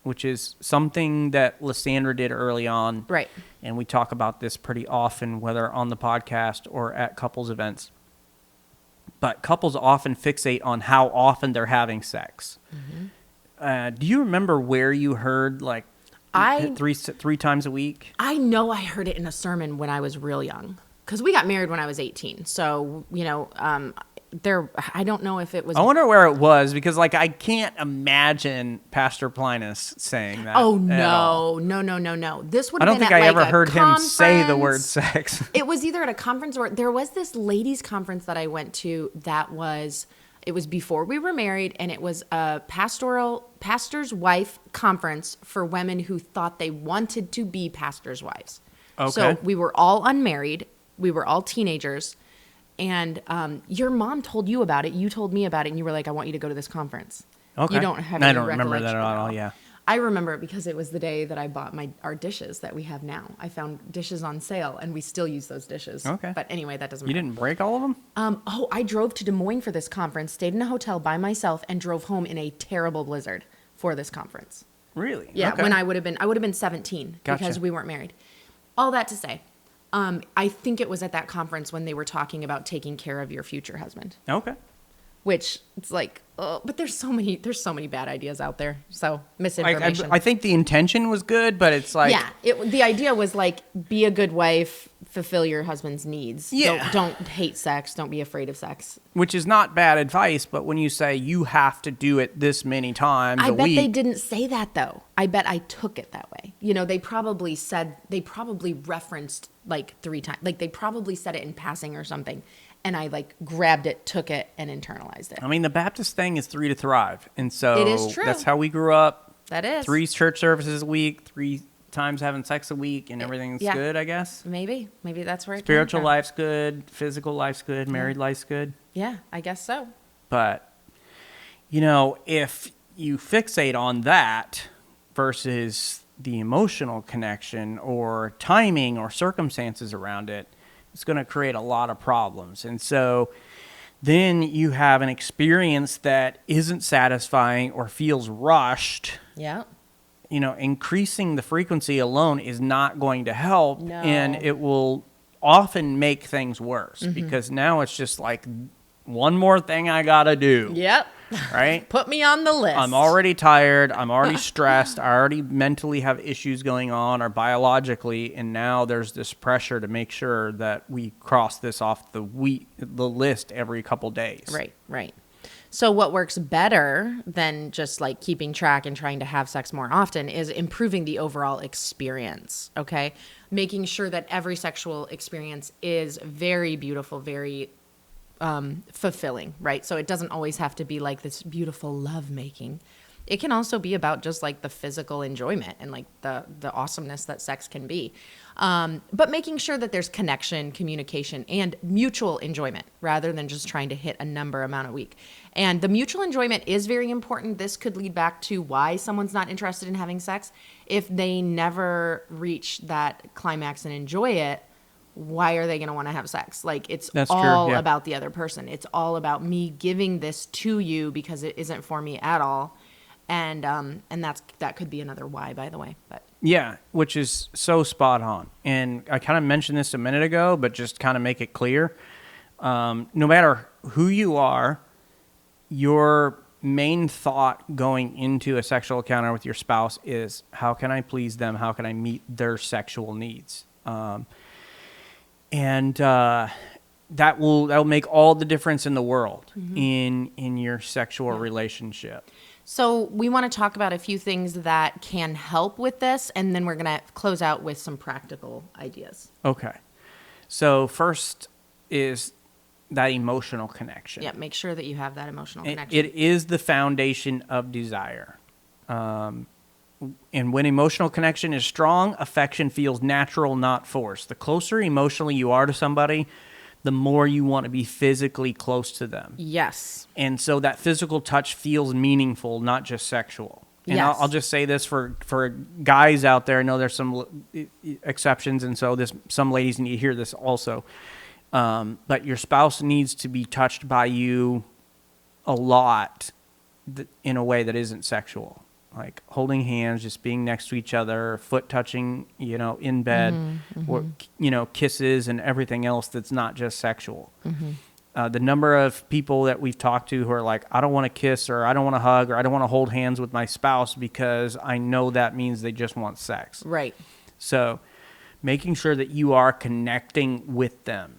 which is something that Lysandra did early on. Right. And we talk about this pretty often, whether on the podcast or at couples events. But couples often fixate on how often they're having sex. Mm-hmm. Do you remember where you heard three times a week? I know I heard it in a sermon when I was real young, because we got married when I was 18. So, I don't know if it was. I wonder where it was, because I can't imagine Pastor Plinus saying that. Oh, no. No. This would have been I don't think I ever heard him say the word sex. It was either at a conference, or there was this ladies' conference that I went to it was before we were married, and it was a pastor's wife conference for women who thought they wanted to be pastors' wives. Okay. So we were all unmarried. We were all teenagers. And your mom told you about it. You told me about it, and you were like, I want you to go to this conference. Okay. You don't have any I don't remember that at all, yeah. I remember it because it was the day that I bought our dishes that we have now. I found dishes on sale, and we still use those dishes. Okay. But anyway, that doesn't matter. You didn't break all of them? I drove to Des Moines for this conference, stayed in a hotel by myself, and drove home in a terrible blizzard for this conference. Really? Yeah, okay. when I would have been 17 because we weren't married. All that to say, I think it was at that conference when they were talking about taking care of your future husband. Okay. Which it's like, but there's so many bad ideas out there. So misinformation. I think the intention was good, but it's like, the idea was like, be a good wife, fulfill your husband's needs. Yeah. Don't hate sex. Don't be afraid of sex. Which is not bad advice, but when you say you have to do it this many times a week. I bet they didn't say that though. I bet I took it that way. They probably referenced like 3 times. Like they probably said it in passing or something. And I grabbed it, took it, and internalized it. I mean, the Baptist thing is 3 to thrive. And so it is true. That's how we grew up. That is. 3 church services a week, 3 times having sex a week, and everything's good, I guess. Maybe that's where it Spiritual came from. life's good, physical life's good, married life's good. Yeah, I guess so. But, if you fixate on that versus the emotional connection or timing or circumstances around it, it's going to create a lot of problems. And so then you have an experience that isn't satisfying or feels rushed. Yeah. Increasing the frequency alone is not going to help. No. And it will often make things worse because now it's just like one more thing I got to do. Yep. Right? Put me on the list. I'm already tired. I'm already stressed. I already mentally have issues going on or biologically. And now there's this pressure to make sure that we cross this off the list every couple days. Right. So what works better than just keeping track and trying to have sex more often is improving the overall experience, okay? Making sure that every sexual experience is very beautiful, very fulfilling, right? So it doesn't always have to be this beautiful love making. It can also be about just the physical enjoyment and the awesomeness that sex can be. But making sure that there's connection, communication, and mutual enjoyment rather than just trying to hit a number amount a week. And the mutual enjoyment is very important. This could lead back to why someone's not interested in having sex. If they never reach that climax and enjoy it, why are they going to want to have sex? Like, it's That's all true, yeah. about the other person. It's all about me giving this to you because it isn't for me at all. And that could be another why, by the way. But Yeah, which is so spot on. And I kind of mentioned this a minute ago, but just kind of make it clear. No matter who you are, your main thought going into a sexual encounter with your spouse is, how can I please them? How can I meet their sexual needs? And that'll make all the difference in the world in your sexual relationship. so we want to talk about a few things that can help with this, and then we're going to close out with some practical ideas. Okay. So first is that emotional connection. Yeah, make sure that you have that emotional connection. It is the foundation of desire. And when emotional connection is strong, affection feels natural, not forced. The closer emotionally you are to somebody, the more you want to be physically close to them. Yes. And so that physical touch feels meaningful, not just sexual. And Yes. I'll just say this for guys out there. I know there's some exceptions, and so some ladies need to hear this also. But your spouse needs to be touched by you a lot in a way that isn't sexual. Like holding hands, just being next to each other, foot touching, in bed, or, kisses and everything else that's not just sexual. The number of people that we've talked to who are like, I don't want to kiss, or I don't want to hug, or I don't want to hold hands with my spouse because I know that means they just want sex. Right. So making sure that you are connecting with them.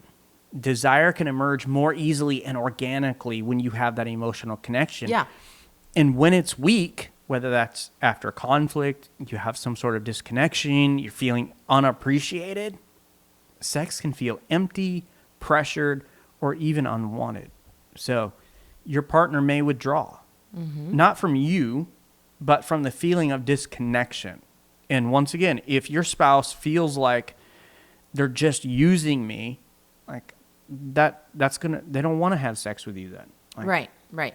Desire can emerge more easily and organically when you have that emotional connection. Yeah. And when it's weak, whether that's after conflict, you have some sort of disconnection, you're feeling unappreciated, sex can feel empty, pressured, or even unwanted. So your partner may withdraw, not from you, but from the feeling of disconnection. And once again, if your spouse feels like they're just using me, like they don't want to have sex with you then. Like, Right.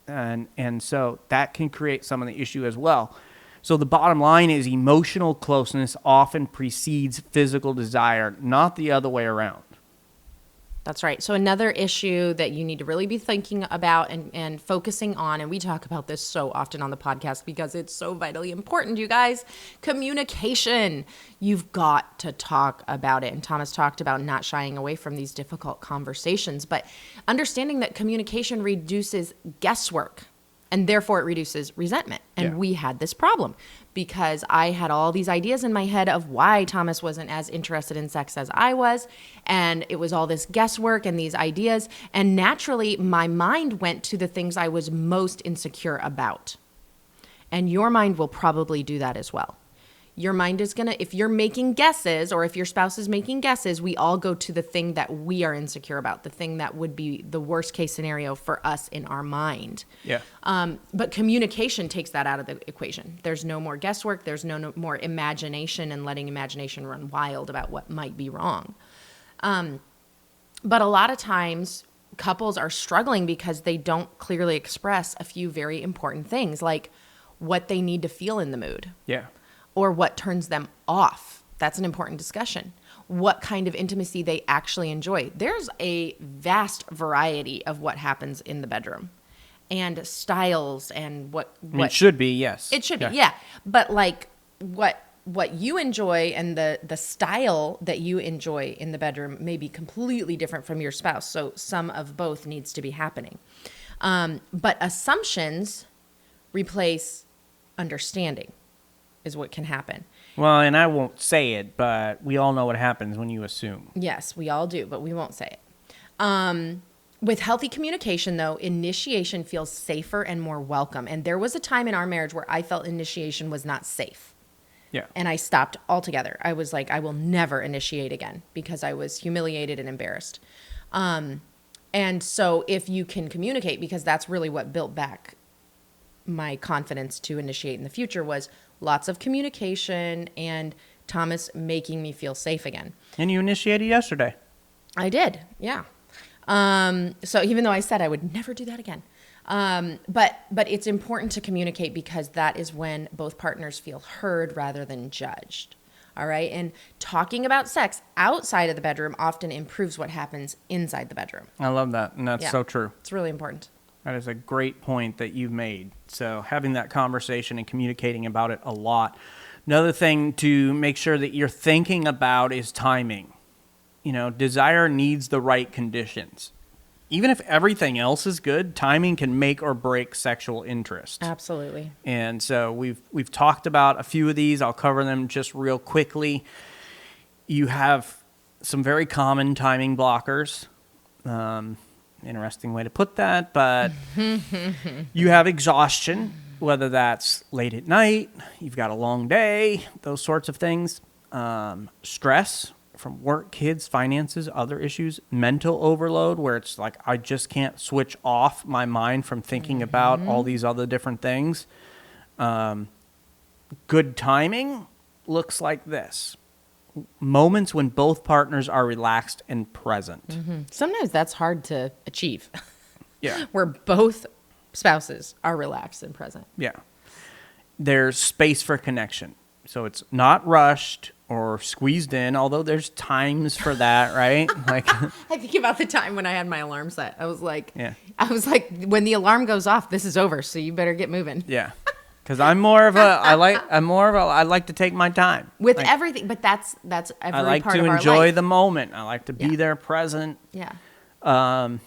And so that can create some of the issue as well. So the bottom line is emotional closeness often precedes physical desire, not the other way around. That's right. So another issue that you need to really be thinking about and focusing on, and we talk about this so often on the podcast because it's so vitally important, you guys, communication. You've got to talk about it. And Thomas talked about not shying away from these difficult conversations, but understanding that communication reduces guesswork. And therefore, it reduces resentment. And we had this problem because I had all these ideas in my head of why Thomas wasn't as interested in sex as I was. And it was all this guesswork and these ideas. And naturally, my mind went to the things I was most insecure about. And your mind will probably do that as well. Your mind is going to, if you're making guesses or if your spouse is making guesses, we all go to the thing that we are insecure about, the thing that would be the worst case scenario for us in our mind. Yeah. But communication takes that out of the equation. There's no more guesswork. There's no more imagination and letting imagination run wild about what might be wrong. But a lot of times couples are struggling because they don't clearly express a few very important things, like what they need to feel in the mood. Yeah. Or what turns them off. That's an important discussion. What kind of intimacy they actually enjoy. There's a vast variety of what happens in the bedroom and styles and what it should be, yes. It should be, yeah. But like what you enjoy and the style that you enjoy in the bedroom may be completely different from your spouse. So some of both needs to be happening. But assumptions replace understanding. Is what can happen. Well, and I won't say it, but we all know what happens when you assume. Yes, we all do, but we won't say it. With healthy communication, though, initiation feels safer and more welcome. And there was a time in our marriage where I felt initiation was not safe. Yeah. And I stopped altogether. I was like, I will never initiate again because I was humiliated and embarrassed. And so if you can communicate, because that's really what built back my confidence to initiate in the future, was lots of communication and Thomas making me feel safe again. And you initiated yesterday. I did, yeah. So even though I said I would never do that again. But it's important to communicate because that is when both partners feel heard rather than judged. All right. And talking about sex outside of the bedroom often improves what happens inside the bedroom. I love that. And that's so true. It's really important. That is a great point that you've made. So having that conversation and communicating about it a lot. Another thing to make sure that you're thinking about is timing. Desire needs the right conditions. Even if everything else is good, timing can make or break sexual interest. Absolutely. And so we've talked about a few of these. I'll cover them just real quickly. You have some very common timing blockers. Interesting way to put that, but you have exhaustion, whether that's late at night, you've got a long day, those sorts of things. Stress from work, kids, finances, other issues, mental overload, where it's like I just can't switch off my mind from thinking about all these other different things. Good timing looks like this. Moments when both partners are relaxed and present. Mm-hmm. Sometimes that's hard to achieve. Yeah. Where both spouses are relaxed and present. Yeah. There's space for connection. So it's not rushed or squeezed in, although there's times for that, right? Like I think about the time when I had my alarm set. I was like, when the alarm goes off, this is over, so you better get moving. Yeah. Because I like to take my time with everything, but that's every part of our life. I like to enjoy the moment. I like to be there, present. Yeah. And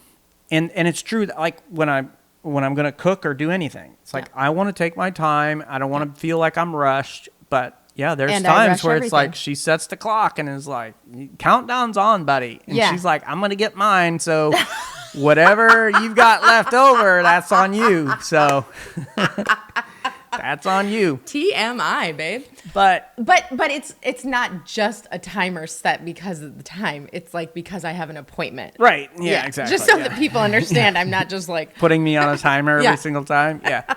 it's true that like when I'm going to cook or do anything, it's like I want to take my time. I don't want to feel like I'm rushed, but there's times where it's like she sets the clock and is like, countdown's on, buddy. And she's like, I'm going to get mine. So whatever you've got left over, that's on you. So that's on you. TMI, babe. But it's not just a timer set because of the time. It's like because I have an appointment. Right. Yeah, exactly. Just so that people understand, I'm not just like putting me on a timer every single time. Yeah.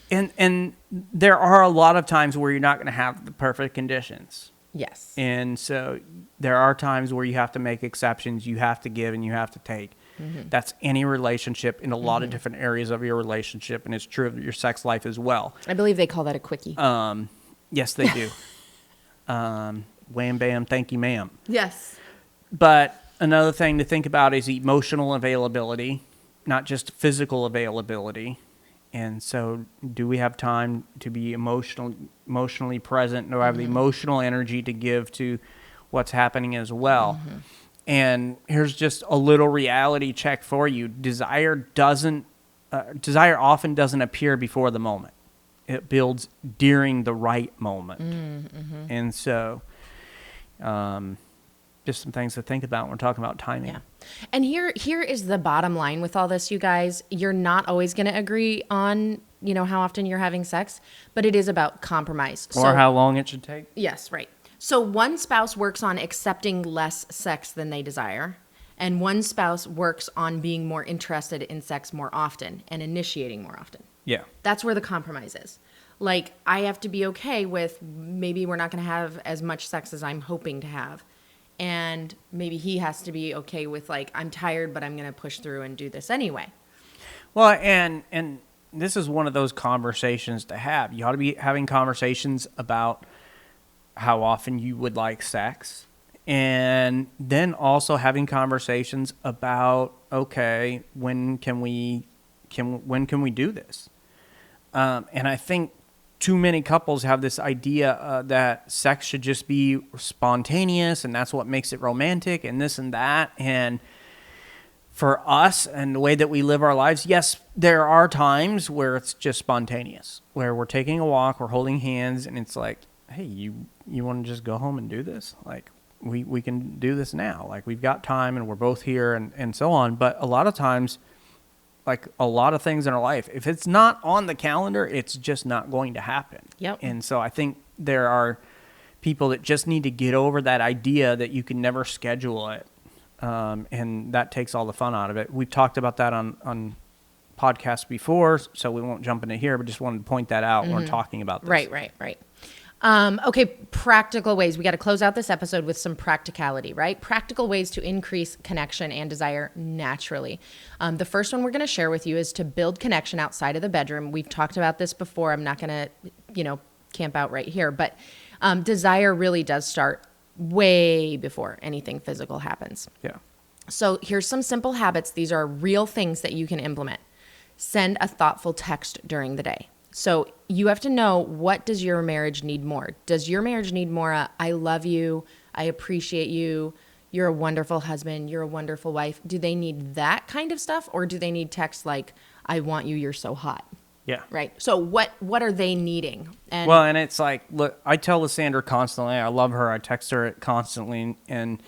And there are a lot of times where you're not going to have the perfect conditions. Yes. And so there are times where you have to make exceptions, you have to give and you have to take. Mm-hmm. That's any relationship in a lot of different areas of your relationship, and it's true of your sex life as well. I believe they call that a quickie. Yes, they do. Wham, bam, thank you, ma'am. Yes. But another thing to think about is emotional availability, not just physical availability. And so do we have time to be emotionally present? Do I have the emotional energy to give to what's happening as well? Mm-hmm. And here's just a little reality check for you. Desire often doesn't appear before the moment. It builds during the right moment. Mm-hmm. And so just some things to think about when we're talking about timing. Yeah. And here is the bottom line with all this, you guys. You're not always going to agree on, how often you're having sex, but it is about compromise. Or how long it should take. Yes, right. So one spouse works on accepting less sex than they desire, and one spouse works on being more interested in sex more often and initiating more often. Yeah. That's where the compromise is. Like, I have to be okay with maybe we're not going to have as much sex as I'm hoping to have. And maybe he has to be okay with, like, I'm tired, but I'm going to push through and do this anyway. Well, and this is one of those conversations to have. You ought to be having conversations about how often you would like sex, and then also having conversations about, okay, when can we do this? And I think too many couples have this idea that sex should just be spontaneous, and that's what makes it romantic, and this and that. And for us and the way that we live our lives, yes, there are times where it's just spontaneous, where we're taking a walk, we're holding hands, and it's like, hey, you want to just go home and do this? Like, we can do this now. Like, we've got time, and we're both here, and so on. But a lot of times, like a lot of things in our life, if it's not on the calendar, it's just not going to happen. Yep. And so I think there are people that just need to get over that idea that you can never schedule it. And that takes all the fun out of it. We've talked about that on podcasts before, so we won't jump into here, but just wanted to point that out when we're talking about this. Right. Okay, practical ways. We got to close out this episode with some practicality, right? Practical ways to increase connection and desire naturally. The first one we're going to share with you is to build connection outside of the bedroom. We've talked about this before. I'm not going to, camp out right here. But desire really does start way before anything physical happens. Yeah. So here's some simple habits. These are real things that you can implement. Send a thoughtful text during the day. So you have to know, what does your marriage need more? Does your marriage need more I love you, I appreciate you, you're a wonderful husband, you're a wonderful wife? Do they need that kind of stuff? Or do they need texts like, I want you, you're so hot? Yeah. Right. So what are they needing? And well, and it's like, look, I tell Lysandra constantly, I love her, I text her constantly, and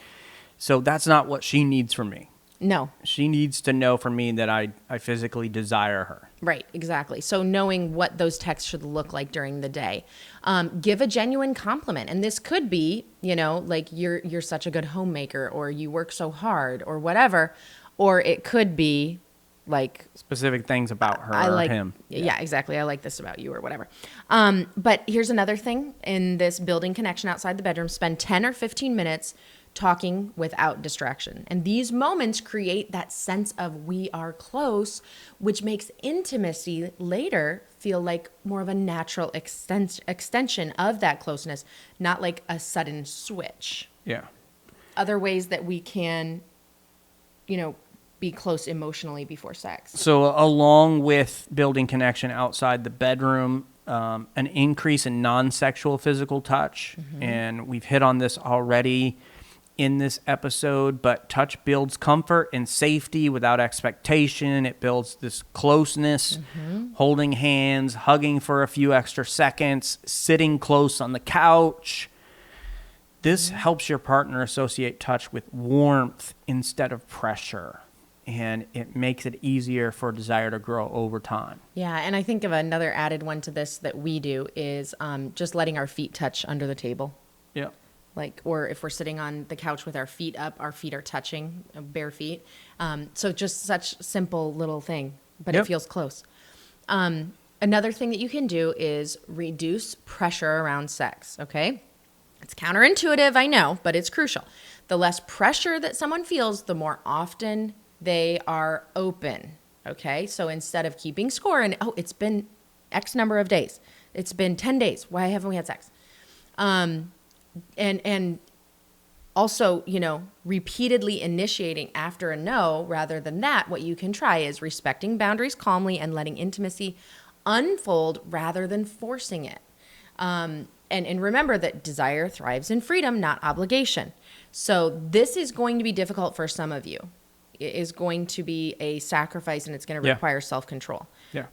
so that's not what she needs from me. no. She needs to know from me that I physically desire her. Right, exactly. So knowing what those texts should look like during the day. Give a genuine compliment. And this could be, like you're such a good homemaker, or you work so hard, or whatever. Or it could be like Specific things about her I or like him. Yeah, exactly. I like this about you, or whatever. But here's another thing in this building connection outside the bedroom. Spend 10 or 15 minutes talking without distraction. And these moments create that sense of we are close, which makes intimacy later feel like more of a natural extension of that closeness, not like a sudden switch. Yeah. Other ways that we can, be close emotionally before sex. So along with building connection outside the bedroom, an increase in non-sexual physical touch. Mm-hmm. And we've hit on this already in this episode, but touch builds comfort and safety without expectation. It builds this closeness, holding hands, hugging for a few extra seconds, sitting close on the couch. This helps your partner associate touch with warmth instead of pressure, and it makes it easier for desire to grow over time. Yeah, and I think of another added one to this that we do is just letting our feet touch under the table. Yeah. Or if we're sitting on the couch with our feet up, our feet are touching, bare feet. So just such simple little thing, but it feels close. Another thing that you can do is reduce pressure around sex, okay? It's counterintuitive, I know, but it's crucial. The less pressure that someone feels, the more often they are open, okay? So instead of keeping score and, it's been X number of days. It's been 10 days. Why haven't we had sex? And also, repeatedly initiating after a no, rather than that, what you can try is respecting boundaries calmly and letting intimacy unfold rather than forcing it. And remember that desire thrives in freedom, not obligation. So this is going to be difficult for some of you. It is going to be a sacrifice, and it's going to require self-control. Yeah.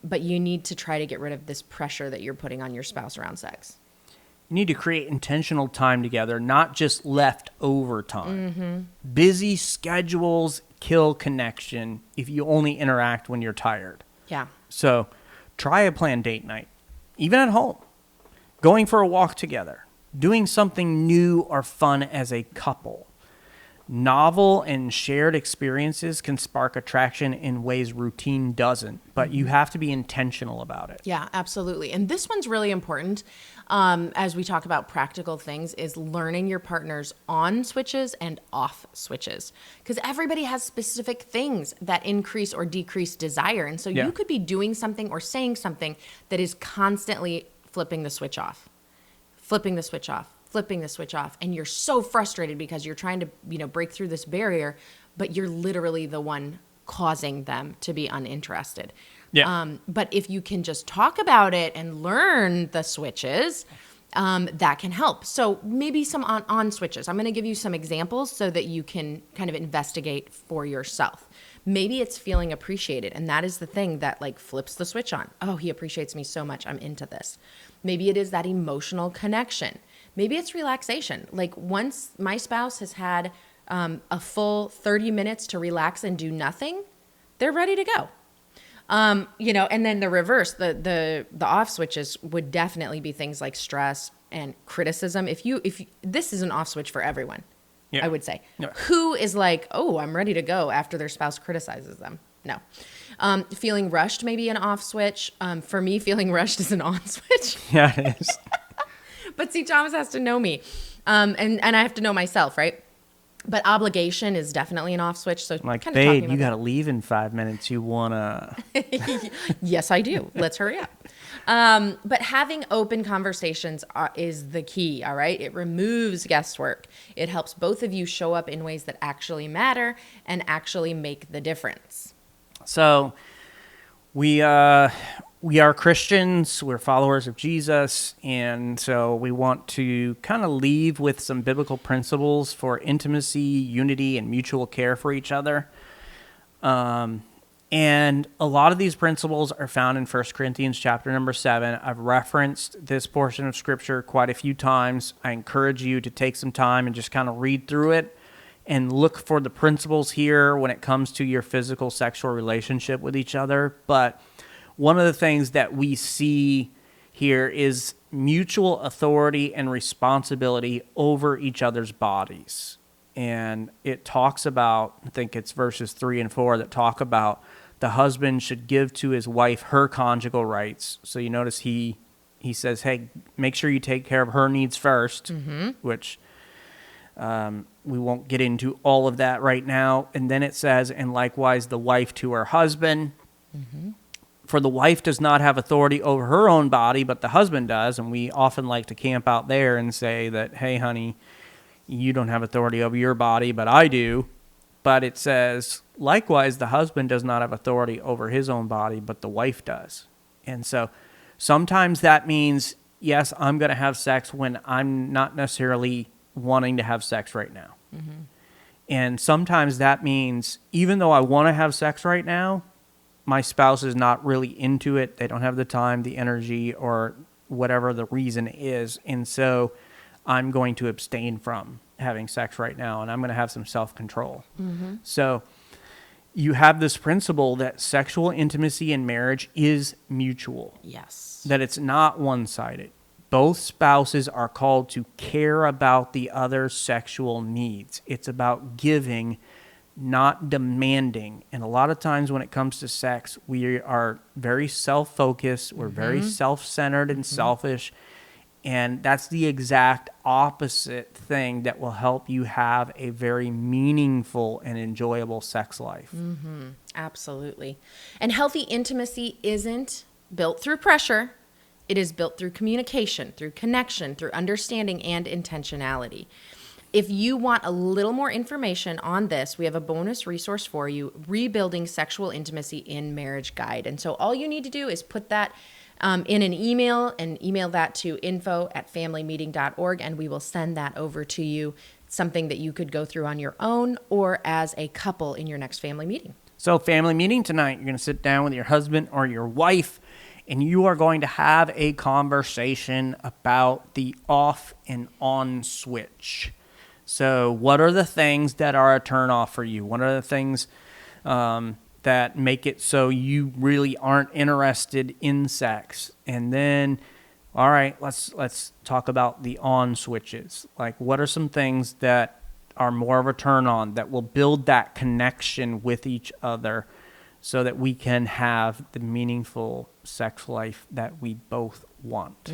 But you need to try to get rid of this pressure that you're putting on your spouse around sex. You need to create intentional time together, not just leftover time. Mm-hmm. Busy schedules kill connection if you only interact when you're tired. Yeah. So try a planned date night, even at home. Going for a walk together. Doing something new or fun as a couple. Novel and shared experiences can spark attraction in ways routine doesn't, but you have to be intentional about it. Yeah, absolutely. And this one's really important as we talk about practical things, is learning your partner's on switches and off switches. Because everybody has specific things that increase or decrease desire. And so you could be doing something or saying something that is constantly flipping the switch off, flipping the switch off, flipping the switch off. And you're so frustrated because you're trying to, break through this barrier, but you're literally the one causing them to be uninterested. Yeah. But if you can just talk about it and learn the switches, that can help. So maybe some on switches. I'm going to give you some examples so that you can kind of investigate for yourself. Maybe it's feeling appreciated, and that is the thing that flips the switch on. Oh, he appreciates me so much. I'm into this. Maybe it is that emotional connection. Maybe it's relaxation. Once my spouse has had a full 30 minutes to relax and do nothing, they're ready to go. And then the reverse, the off switches would definitely be things like stress and criticism. If this is an off switch for everyone, I would say. Yeah. Who is I'm ready to go after their spouse criticizes them? No. Feeling rushed may be an off switch. For me, feeling rushed is an on switch. Yeah, it is. But see, Thomas has to know me, and I have to know myself, right? But obligation is definitely an off switch. So babe, you got to leave in 5 minutes. You want to... Yes, I do. Let's hurry up. But having open conversations is the key, all right? It removes guesswork. It helps both of you show up in ways that actually matter and actually make the difference. So we are Christians, we're followers of Jesus, and so we want to kind of leave with some biblical principles for intimacy, unity, and mutual care for each other. And a lot of these principles are found in 1 Corinthians chapter number 7. I've referenced this portion of Scripture quite a few times. I encourage you to take some time and just kind of read through it and look for the principles here when it comes to your physical sexual relationship with each other. But one of the things that we see here is mutual authority and responsibility over each other's bodies. And it talks about, I think it's verses 3 and 4 that talk about the husband should give to his wife her conjugal rights. So you notice he says, hey, make sure you take care of her needs first, which we won't get into all of that right now. And then it says, and likewise the wife to her husband. For the wife does not have authority over her own body, but the husband does. And we often like to camp out there and say that, hey, honey, you don't have authority over your body, but I do. But it says, likewise, the husband does not have authority over his own body, but the wife does. And so sometimes that means, yes, I'm going to have sex when I'm not necessarily wanting to have sex right now. And sometimes that means, even though I want to have sex right now, my spouse is not really into it. They don't have the time, the energy, or whatever the reason is. And so I'm going to abstain from having sex right now, and I'm going to have some self-control. So you have this principle that sexual intimacy in marriage is mutual. Yes. That it's not one-sided. Both spouses are called to care about the other's sexual needs. It's about giving, not demanding. And a lot of times when it comes to sex, we are very self-focused. We're very self-centered and selfish. And that's the exact opposite thing that will help you have a very meaningful and enjoyable sex life. Absolutely. And healthy intimacy isn't built through pressure. It is built through communication, through connection, through understanding and intentionality. If you want a little more information on this, we have a bonus resource for you, Rebuilding Sexual Intimacy in Marriage Guide. And so all you need to do is put that in an email and email that to info@familymeeting.org, and we will send that over to you. Something that you could go through on your own or as a couple in your next family meeting. So family meeting tonight, you're going to sit down with your husband or your wife, and you are going to have a conversation about the off and on switch. So what are the things that are a turn off for you? What are the things that make it so you really aren't interested in sex? And then, all right, let's talk about the on switches. Like, what are some things that are more of a turn on that will build that connection with each other so that we can have the meaningful sex life that we both want.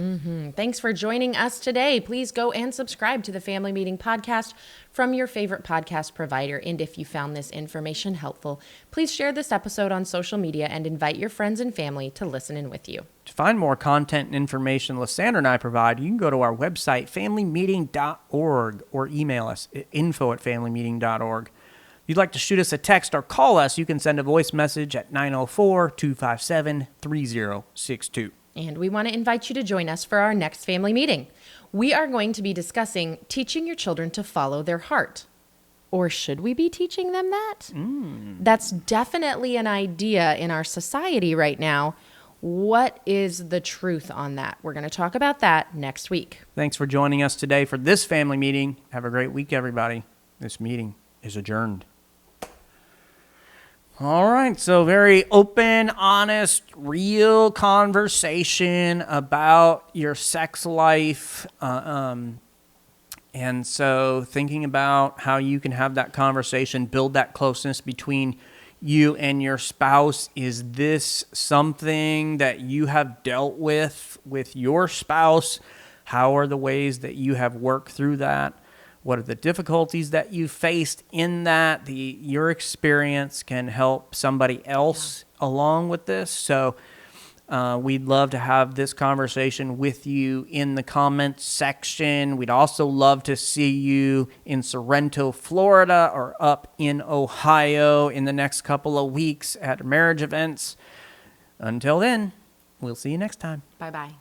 Thanks for joining us today. Please go and subscribe to the Family Meeting Podcast from your favorite podcast provider. And if you found this information helpful, please share this episode on social media and invite your friends and family to listen in with you. To find more content and information Lysandra and I provide, you can go to our website, familymeeting.org, or email us at info@familymeeting.org. If you'd like to shoot us a text or call us, you can send a voice message at 904-257-3062. And we want to invite you to join us for our next family meeting. We are going to be discussing teaching your children to follow their heart. Or should we be teaching them that? That's definitely an idea in our society right now. What is the truth on that? We're going to talk about that next week. Thanks for joining us today for this family meeting. Have a great week, everybody. This meeting is adjourned. All right, so very open, honest, real conversation about your sex life. And so thinking about how you can have that conversation, build that closeness between you and your spouse. Is this something that you have dealt with your spouse? How are the ways that you have worked through that? What are the difficulties that you faced in that? Your experience can help somebody else along with this. So We'd love to have this conversation with you in the comments section. We'd also love to see you in Sorrento, Florida, or up in Ohio in the next couple of weeks at marriage events. Until then, we'll see you next time. Bye-bye.